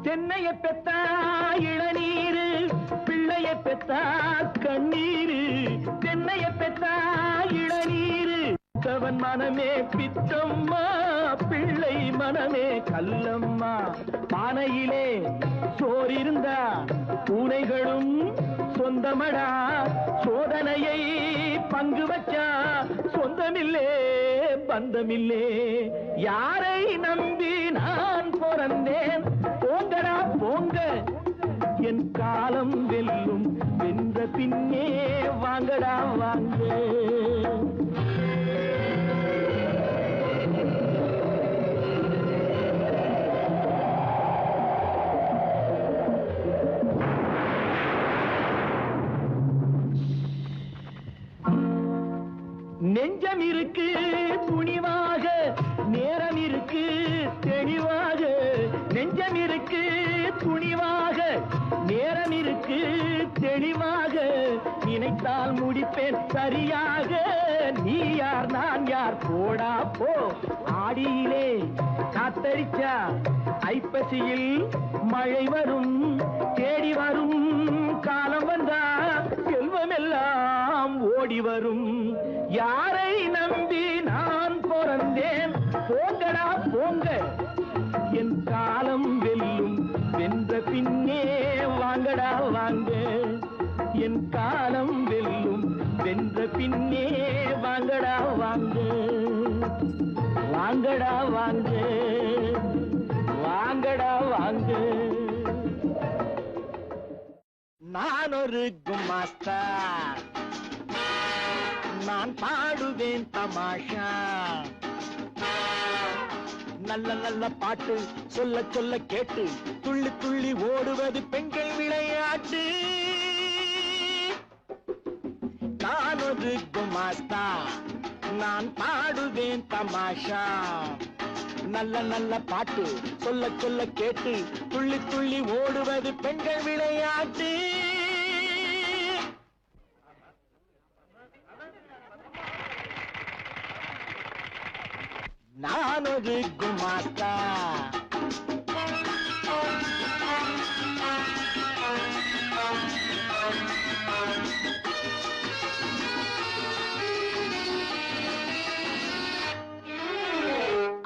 தென்னைய பெத்தா இளநீரு, பிள்ளைய பெத்தா கண்ணீரு. தென்னைய பெத்தா இளநீரு, கவன் மனமே பித்தம்மா, பிள்ளை மனமே கல்லம்மா. பானையிலே சோறிருந்தா பூனைகளும் சொந்தமடா. சோதனையை பங்கு வச்சா சொந்தமில்லே பந்தமில்லே. யாரை நம்பி நான் பிறந்தேன்? போங்கடா போங்க, என் காலம் வெல்லும். வென்ற பின்னே வாங்கடா வாங்க. நெஞ்சம் இருக்கு துணிவாக, நேரம் இருக்கு தெளிவாக. நெஞ்சம் இருக்கு துணிவாக, நேரம் இருக்கு தெளிவாக. நினைத்தால் முடிப்பேன் சரியாக. நீ யார் நான் யார், போடா போ. ஆடியிலே காத்தடிச்சா ஐப்பசியில் மழை வரும். தேடி வரும் காலம் வந்தா செல்வமெல்லாம் ஓடி வரும். யாரை நம்பி நான் பிறந்தேன்? போங்கடா போங்க, என் காலம் வெல்லும். வென்ற பின்னே வாங்கடா வாங்க. என் காலம் வெல்லும். வென்ற பின்னே வாங்கடா வாங்க. வாங்கடா வாங்க, வாங்கடா வாங்க. நான் ஒரு குமாஸ்தா, நான் பாடுவேன் தமாஷா. நல்ல நல்ல பாட்டு சொல்ல சொல்ல கேட்டு துள்ளி துள்ளி ஓடுவது பெண்கள் விளையாட்டு. நான் ஒரு குமாஸ்தா, நான் பாடுவேன் தமாஷா. நல்ல நல்ல பாட்டு சொல்ல சொல்ல கேட்டு துள்ளி துள்ளி ஓடுவது பெண்கள் விளையாட்டு. நான் ஒரு குமாஸ்தா.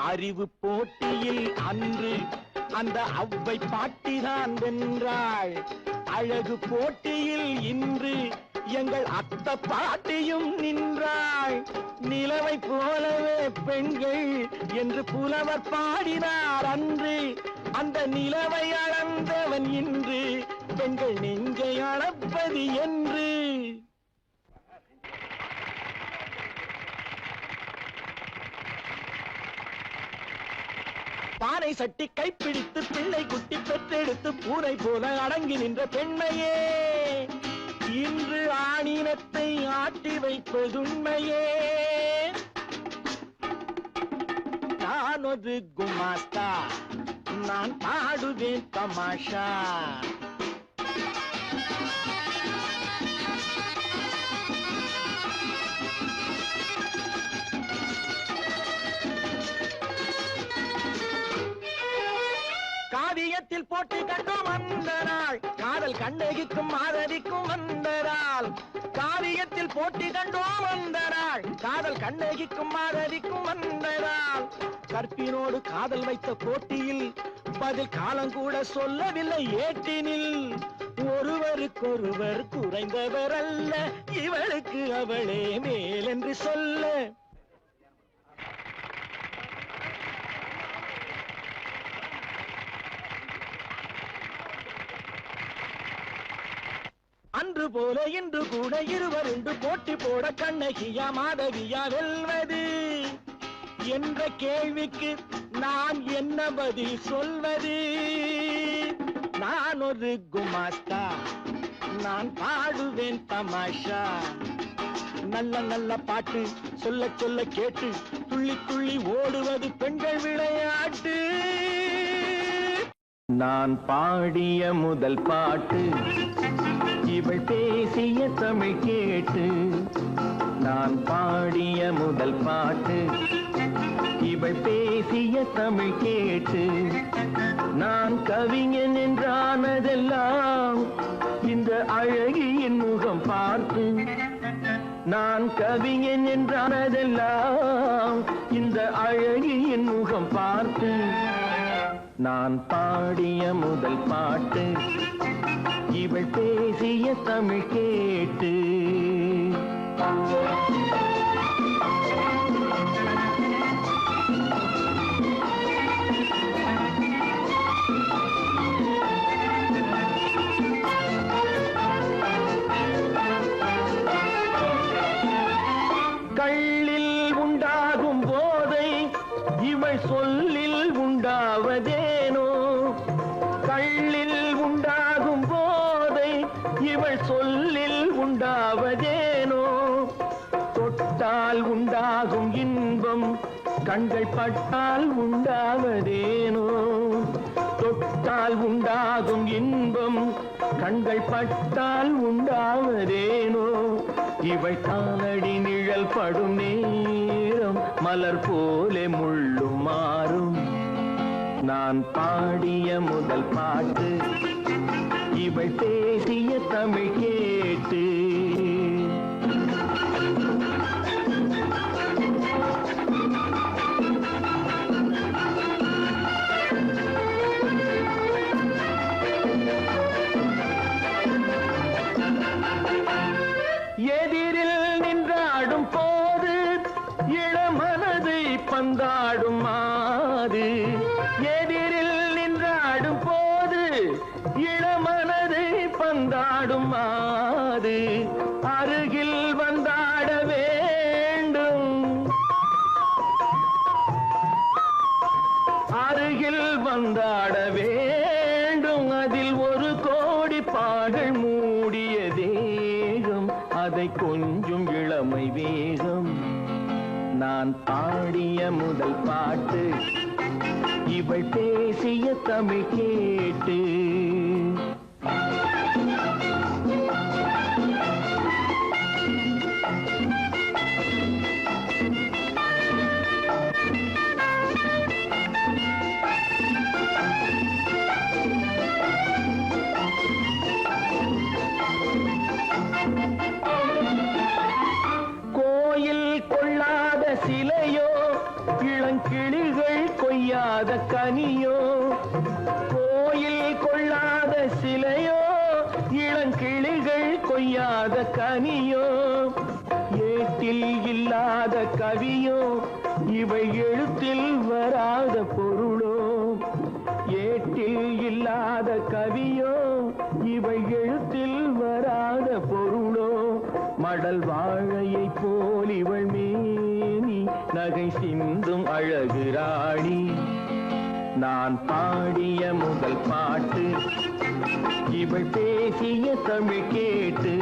அறிவு போட்டியில் அன்று அந்த அவ்வை பாட்டிதான் வென்றாள். அழகு போட்டியில் இன்று எங்கள் அத்த பாட்டியும் நின்றாள். நிலவை போலவே பெண்கள் என்று புலவர் பாடினார் அன்று. அந்த நிலவை அளந்தவன் இன்று பெண்கள் நெஞ்சை அளப்பது என்று. பானை சட்டி கைப்பிடித்து பிள்ளை குட்டி பெற்றெடுத்து பூனை போல அடங்கி நின்ற பெண்மையே இன்று ஆணினத்தை ஆட்டி வைப்பதுண்மையே. நான் ஒரு குமாஸ்தா, நான் பாடுவேன் தமாஷா. காவியத்தில் போட்டி கண்டோம் அந்த நாள், காதல் கண்ணகிக்கும் மாதவிக்கும் வந்த நாள். காவியத்தில் போட்டி கண்டோம் அந்த நாள், காதல் கண்ணகிக்கும் மாதவிக்கும் வந்த நாள். கற்பினோடு காதல் வைத்த போட்டியில் பதில் காலம் கூட சொல்லவில்லை ஏட்டினில். ஒருவருக்கொருவர் குறைந்தவர் அல்ல, இவளுக்கு அவளே மேல் என்று சொல்ல. அன்று போல இன்று கூட இருவர் உண்டு, போட்டி போட கண்ணகியா மாதவியா வெல்வது என்ற கேள்விக்கு நான் என்ன பதில் சொல்வது? நான் ஒரு குமாஸ்தா, நான் பாடுவேன் தமாஷா. நல்ல நல்ல பாட்டு சொல்ல சொல்ல கேட்டு துள்ளி துள்ளி ஓடுவது பெண்கள் விளையாட்டு. நான் பாடிய முதல் பாட்டு இவள் பேசிய தமிழ் கேட்டு. நான் பாடிய முதல் பாட்டு இவள் பேசிய தமிழ் கேட்டு. நான் கவிஞன் என்றானதெல்லாம் இந்த அழகியின் முகம் பார்த்து. நான் கவிஞன் என்றானதெல்லாம் இந்த அழகியின் முகம் பார்த்து. நான் பாடிய முதல் பாட்டு இவள் பேசிய தமிழ் கேட்டு. கள்ளில் உண்டாகும் போதை இவள் சொல்லில் உண்டாவதேனோ. கள்ளில் உண்டாகும் போதை இவள் சொல்லில் உண்டாவதேனோ. தொட்டால் உண்டாகும் இன்பம் கண்கள் பட்டால் உண்டாவதேனோ. தொட்டால் உண்டாகும் இன்பம் கண்கள் பட்டால் உண்டாவதேனோ. இவள் தானடி நிழல் படும் நேரம் மலர் போலே முள்ளும் மாறும். நான் பாடிய முதல் பாட்டு இவள் பேசிய தமிழ் கேட்டு. எதிரில் நின்றாடும் போது இளமனதை பந்தாடும் மாது. எதிரில் நின்றாடும் போது இளமனதை பந்தாடும் மாது. அருகில் வந்தாட வேண்டும், அருகில் வந்தாட வேண்டும். அதில் ஒரு கோடி பாடல் மூடிய தேகம், அதை கொஞ்சம் இளமை வேகம். நான் பாடிய முதல் பாட்டு இவள் பேசிய தமிழ் கேட்டு. கோயில் கொள்ளாத சிலையோ இளங்கிளிகள் கொய்யாத கனியோ. கோயில் கொள்ளாத சிலையோ இளங்கிளிகள் கொய்யாத கனியோ. ஏட்டில் இல்லாத கவியோ இவை எழுத்தில் வராத பொருளோ. ஏட்டில் இல்லாத கவியோ இவை எழுத்தில் வராத பொருளோ. மடல் வாழையை போல் இவள் மேனி நகை சிந்தும் அழகு ராணி. நான் பாடிய முதல் பாட்டு இவள் பேசிய தமிழ் கேட்டு.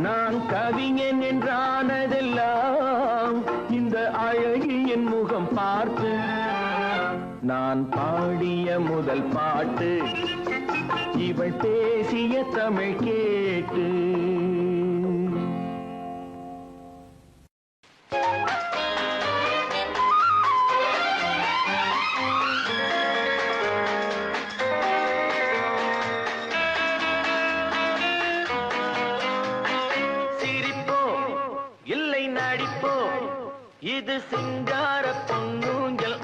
நான் கவிஞன் என்றானதெல்லாம் இந்த அழகியின் முகம் பார்த்து. நான் பாடிய முதல் பாட்டு இவள் பேசிய தமிழ் கேட்டு. சிரிப்போ இல்லை நடிப்போ இது சிங்கார பொன்னூஞ்சல்.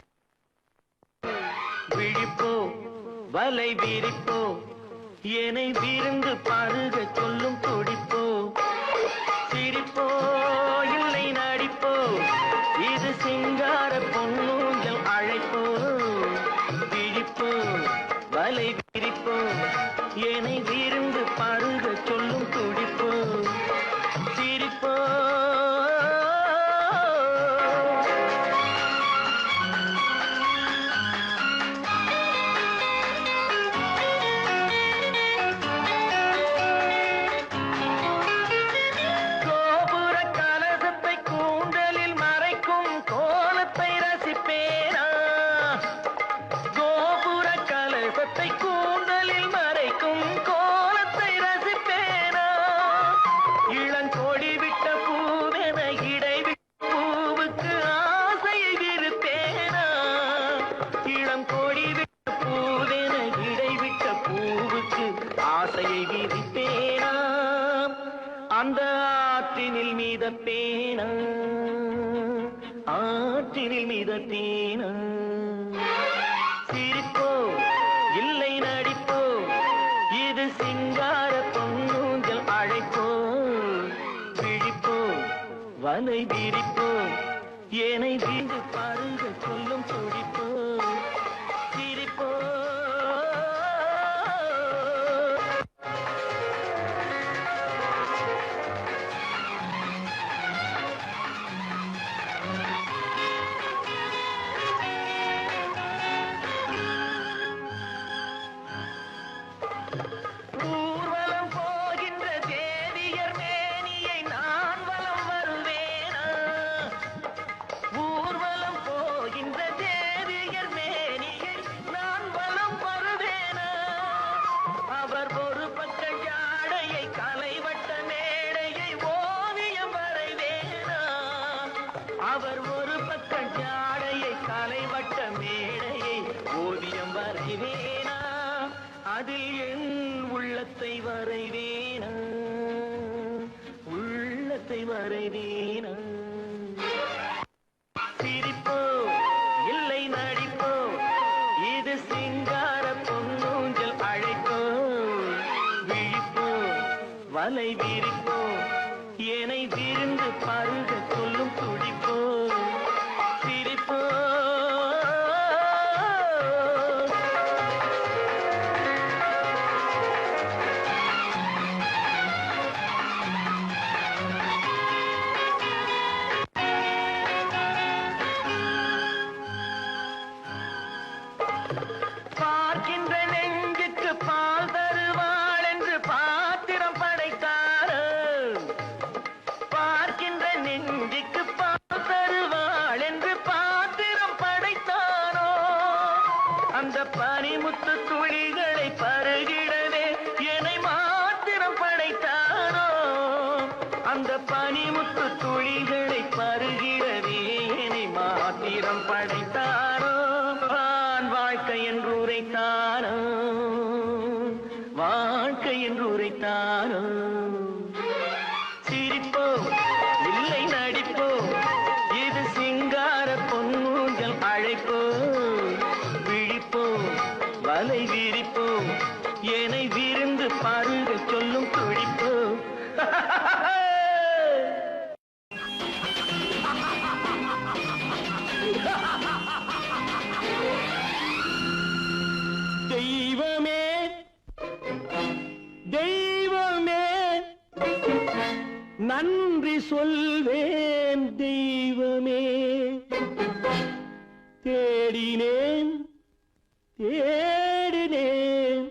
விழிப்போ வலை விரிப்போ என்னை விருந்து பருக சொல்லும் துடிப்போ. சிரிப்போ இல்லை நடிப்போ இது சிங்கார பொன்னூஞ்சல் அழைப்போ. விழிப்போ வலை விரிப்போ என்னை விருந்து பருக சொல்லும் துடிப்போ. சிரிப்போ ஆசையை விதிப்பேனா அந்த ஆற்றினில் மீதப்பேனா ஆற்றினில் மீதப்பேனா சிரிப்போ இல்லை நடிப்போ இது சிங்கார பொன்னூஞ்சல் அழைப்போ விழிப்போ வலை விரிப்போ ஏனை வீடு பாருங்க சொல்லும் துடிப்போ சிரிப்போ ஊர்வலம் போகின்ற தேவியர் மேனியை நான் வலம் வருவேனா ஊர்வலம் போகின்ற தேவியர் மேனியை நான் வலம் வருவேனா அவர் ஒரு பக்க ஜாடையை கலைவட்ட மேடையை ஓவியம் வரைவேனா அவர் ஒரு பக்க ஜாடையை கலைவட்ட மேடையை ஓவியம் வரைவேனா அதில் என் உள்ளத்தை வரைவேனா உள்ளத்தை வரைவேனா சிரிப்போ இல்லை நடிப்போ இது சிங்கார பொன்னூஞ்சல் அழைப்போ விழிப்போ வலை விரிப்போ என்னை விருந்து பருக சொல்லும் துடிப்போ சிரிப்போ பார்க்கின்ற நெஞ்சுக்கு பால் தருவாள் என்று பாத்திரம் படைத்தார் பார்க்கின்ற நெஞ்சுக்கு பால் தருவாள் என்று பாத்திரம் படைத்தாரோ அந்த பனிமுத்து துளிகளை பருகிடவே என்னை மாத்திரம் படைத்தாரோ அந்த பனிமுத்து துளிகளை பருகிடவே என்னை மாத்திரம் படைத்தாரோ வாழ்க்கை என்று உரைத்தாரோ வாழ்க்கை என்று உரைத்தாரோ சிரிப்போ இல்லை நடிப்போ இது சிங்கார பொன்னூஞ்சல் அழைப்போ விழிப்போ வலை விரிப்போ என்னை விருந்து பருக சொல்லும் துடிப்போ தெய்வமே தெய்வமே நன்றி சொல்வேன் தெய்வமே தேடினேன் தேடினேன்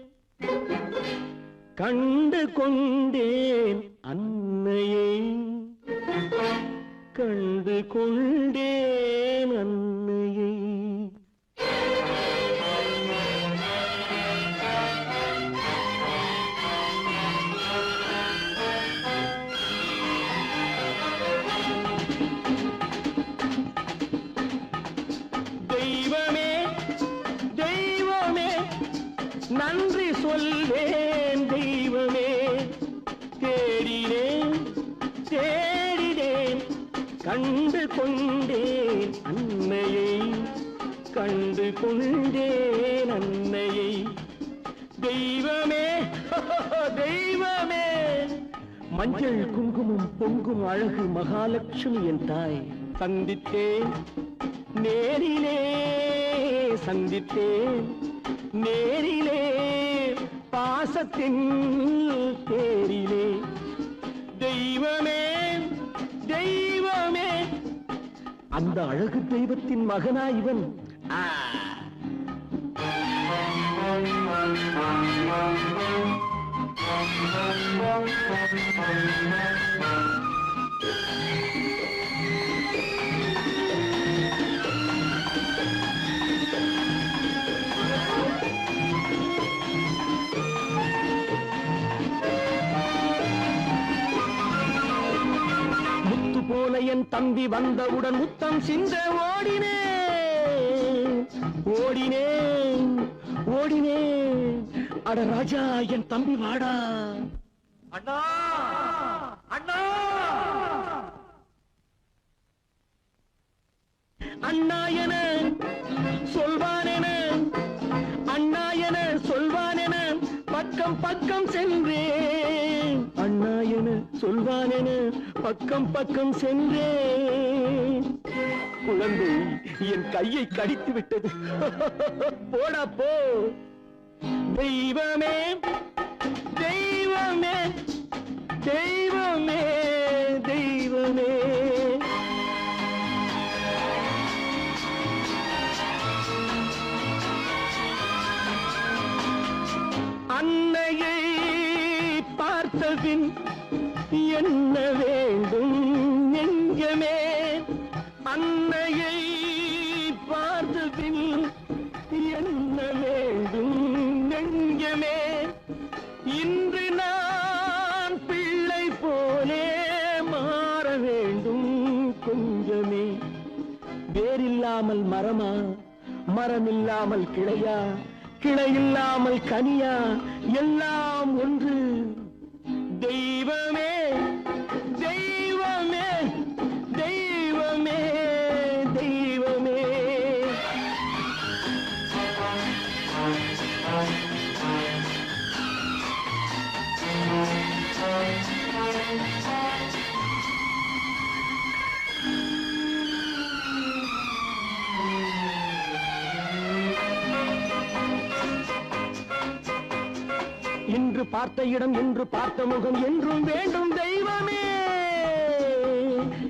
கண்டு கொண்டேன் அன்னையை கண்டு கொண்டேன் அன்னையை தெய்வமே தெய்வமே நன்றி சொல்வேன் தெய்வமே தேடினேன் தேடினேன் கண்டு கொண்டேன் அன்னையை கண்டு கொண்டேன் அன்னையை தெய்வமே தெய்வமே மஞ்சள் குங்குமம் பொங்கும் அழகு மகாலட்சுமி என் தாய் சந்தித்தேன் நேரிலே சந்தித்தேன் நேரிலே பாசத்தின் தேரிலே தெய்வமே தெய்வமே அந்த அழகு தெய்வத்தின் மகனா இவன் முத்து போல என் தம்பி வந்தவுடன் முத்தம் சிந்த ஓடினேன் ஓடினேன் ஓடினேன் அட ராஜா, என் தம்பி வாடா. அண்ணா அண்ணா அண்ணா என சொல்வானென, அண்ணா என சொல்வானென பக்கம் பக்கம் சென்றேன். அண்ணா என சொல்வானென பக்கம் பக்கம் சென்றேன். குழந்தை என் கையை கடித்து விட்டது. போடா போ. தெய்வமே தெய்வமே தெய்வமே தெய்வமே. அன்னையை பார்த்தபின் என்ன வேண்டும் நெஞ்சமே? அன்னையை பார்த்தபின் என்ன வேண்டும் நெஞ்சமே? இன்று நான் பிள்ளை போலே மாற வேண்டும் கொஞ்சமே. வேரில்லாமல் மரமா, மரமில்லாமல் கிளையா, கிளையில்லாமல் கனியா, எல்லாம் ஒன்று. தெய்வமே தெய்வமே தெய்வமே தெய்வமே. இன்று பார்த்த இடம், இன்று பார்த்த முகம் என்றும் வேண்டும் தெய்வமே.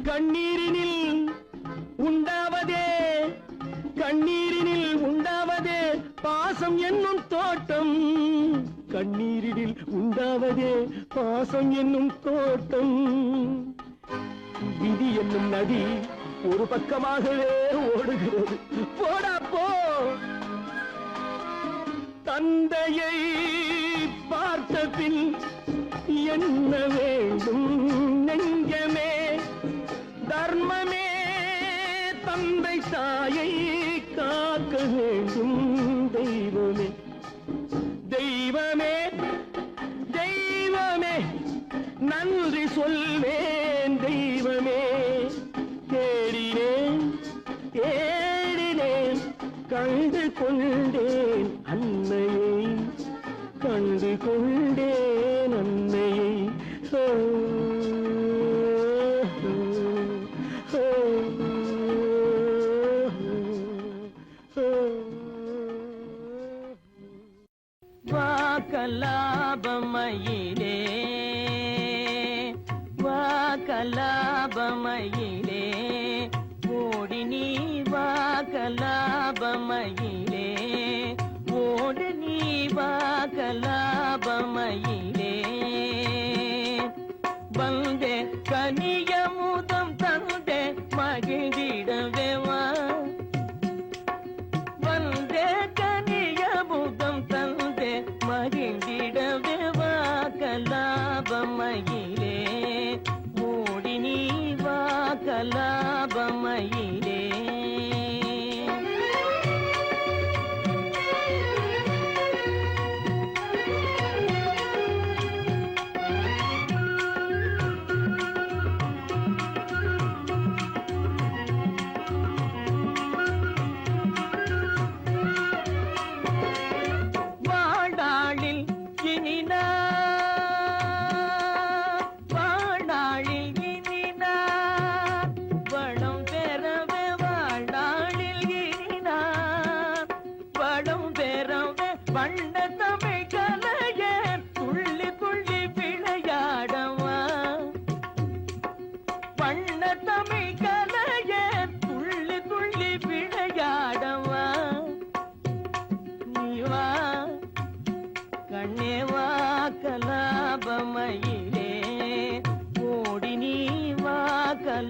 கண்ணீரினில் உண்டாவதே, கண்ணீரினில் உண்டாவதே பாசம் என்னும் தோட்டம். கண்ணீரினில் உண்டாவதே பாசம் என்னும் தோட்டம். விதி என்னும் நதி ஒரு பக்கமாகவே ஓடுகிறது. போடா போ. தந்தையை பார்த்த பின் என்ன வேண்டும் நெஞ்சமே? தர்மமே தந்தை தாயை காக்க வேண்டும் தெய்வமே. தெய்வமே தெய்வமே நன்றி சொல்வேன் தெய்வமே. தேடினேன் தேடினேன் கண்டு கொண்டேன் அன்னையை, கண்டு கொண்டேன் அன்னையை. ஓ, ஓ, ஓ, ஓ. வாக்கலாபமயிலே வாக்கலாபமயிலே ஓடி நீ வாக்கலாபமயிலே ஓடி நீ வாக்கலாபமயிலே. வந்தே கனியமுதம் தந்தே மகிழ்ந்திடவே வா. வந்தே கனியமுதம் தந்தே மகிழ்ந்திடவே வாக்கலாபமயிலே ஓடி நீ வாக்கலாபமயிலே. வாடாளில் இனினா வாடாளில் இனினா வளம் பெறவே வாடாளில் இனினா வளம் பெறவே வண்ண தமிழ் கலைய துள்ளி துள்ளி விளையாடவா. வண்ண தமிழ் கலைய துள்ளி துள்ளி விளையாடவா. நீ வா கண்ணே வாக்கலாபமயிலே ஓடி நீ வாக்கலாபமயிலே.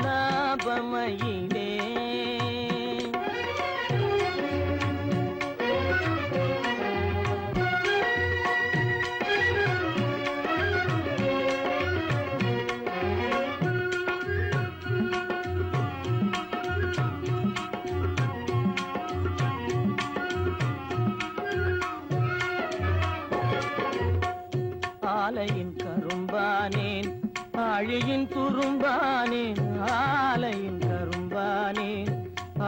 ஆலையின் கரும்பானேன் ஆழியின் குறும்பானேன் ஆலையின் கரும்பானேன்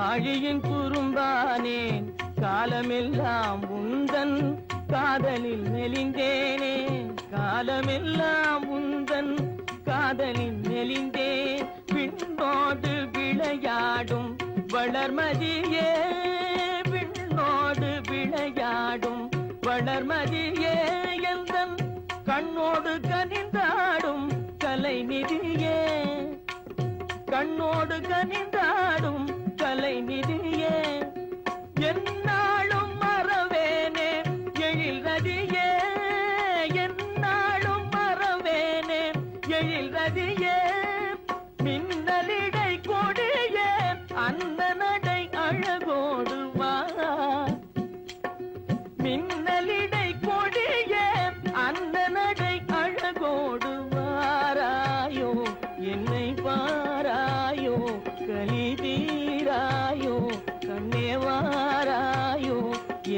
ஆழியின் குறும்பானேன் காலமெல்லாம் உந்தன் காதலில் மெலிந்தேனே காலமெல்லாம் உந்தன் காதலில் மெலிந்தேன் விண்ணோடு விளையாடும் வளர்மதியே விண்ணோடு விளையாடும் வளர்மதியே எந்தன் கண்ணோடு கனிந்தாடும் கலைநிதியே கண்ணோடு கனிந்தாடும் கலைநிதியே என்னாலும் மறவேனே எழில் நதியே என்னாலும் மறவேனே எழில் நதியே மின்னலிடை கொடியே அந்த நடை அழகோடு வா மின்னலிடை கொடியே அந்த நடை அழகோடு வாராயோ என்னை பாராயோ கலி தீராயோ கண்ணே வாராயோ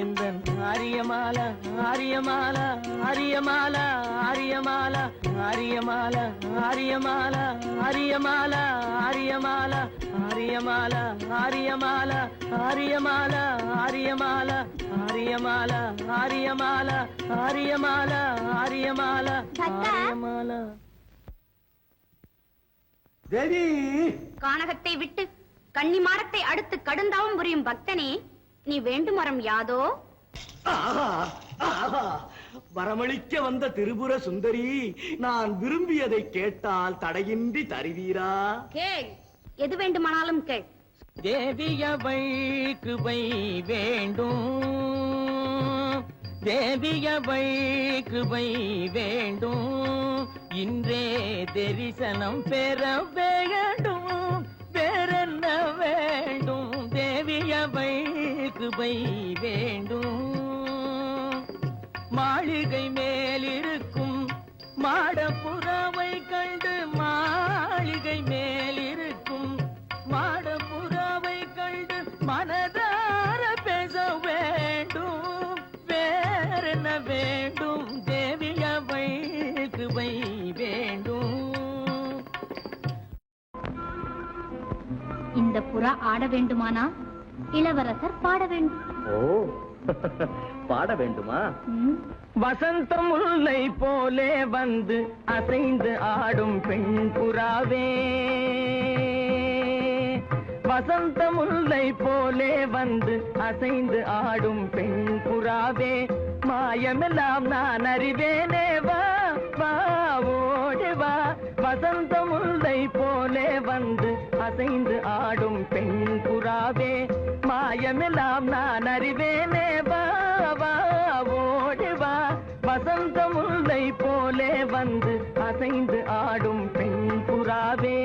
எந்தன் ஆரியமால ஆரியமால ஆரியமால ஆரியமால ஆரியமால ஆரியமால ஆரியமால ஆரியமால ஆரியமால ஆரியமால ஆரியமால ஆரியமால ஆரியமால ஆரியமால ஆரியமால ஆரியமால ஆரியமால தேவி கானகத்தை விட்டு கன்னிமாடத்தை அடுத்து கடுந்தாவும் புரியும் பக்தனே, நீ வேண்டும் வரம் யாதோ? ஆஹா, ஆஹா, வரமளிக்க வந்த திரிபுர சுந்தரி, நான் விரும்பியதை கேட்டால் தடையின்றி தருவீரா? கேள், எது வேண்டுமானாலும் கேள். தேவியவை கிருபை வேண்டும் தேவியவை கிருபை வேண்டும் இன்றே தரிசனம் பெற வேண்டும் வேறென்ன வேண்டும் தேவியவை கிருபை வேண்டும் மாளிகை மேலிருக்கும் மாடப்புறாவை கண்டு மாளிகை மேலிருக்கும் மாடப்புறாவை கண்டு மனதார பேச வேண்டும் வேறென்ன வேண்டும் தேவியவை கிருபை வேண்டும். இந்த புறா ஆட வேண்டுமானா இளவரசர் பாட வேண்டும். ஓ பாட வேண்டுமா? வசந்த முல்லை போலே வந்து அசைந்து ஆடும் பெண் புறாவே வசந்த முல்லை போலே வந்து அசைந்து ஆடும் பெண் புறாவே மாயமெல்லாம் நான் அறிவேனே வா வா ஓடி வா வசந்த முல்லை போலே வந்து அசைந்து ஆடும் பெண் புறாவே மாயமெல்லாம் நான் அறிவேனே வா வா ஓடி வா வசந்த முல்லை போலே வந்து அசைந்து ஆடும் பெண் புறாவே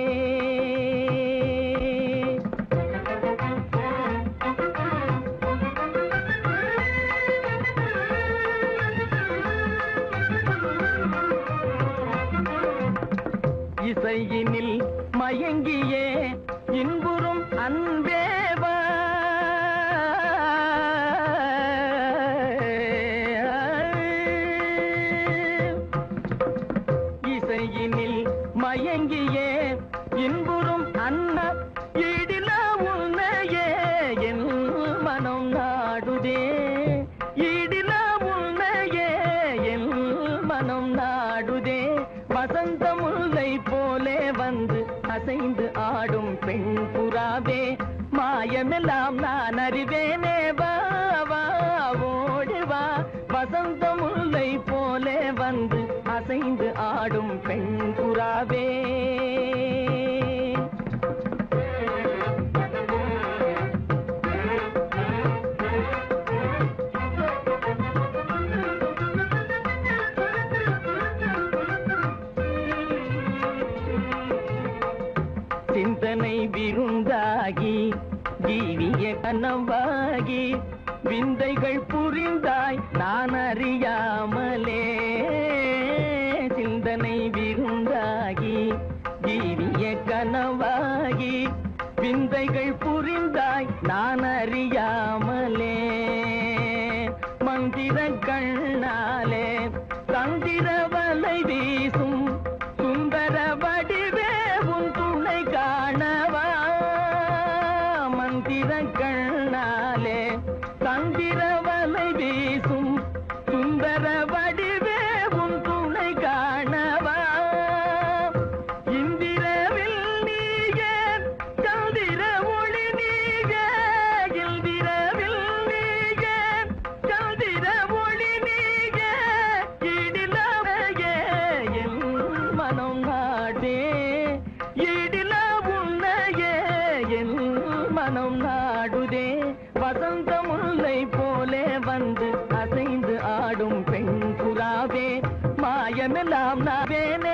இசையினில் மயங்கியே இன்புறும் அன்பேவா இசையினில் மயங்கியே இன்புறும் அன்ன ஈடில உன்னையே என் மனம் நாடுதே ஈடில உன்னையே என் மனம் நாடுதே வசந்த முல்லை போலே வந்து அசைந்து ஆடும் பெண் புறாவே மாயமெல்லாம் நான் அறிவேனே வா வா ஓடி வா வசந்த முல்லை போலே வந்து அசைந்து ஆடும் பெண் புறாவே சிந்தனை விருந்தாகி ஜீவிய கனவாகி விந்தைகள் புரிந்தாய் நான் அறியாமலே சிந்தனை விருந்தாகி ஜீவிய கனவாகி விந்தைகள் புரிந்தாய் நான் அறியாமலே மந்திர கண்ணாலே தந்திர வலை உலகமெல்லாம் நாவேனே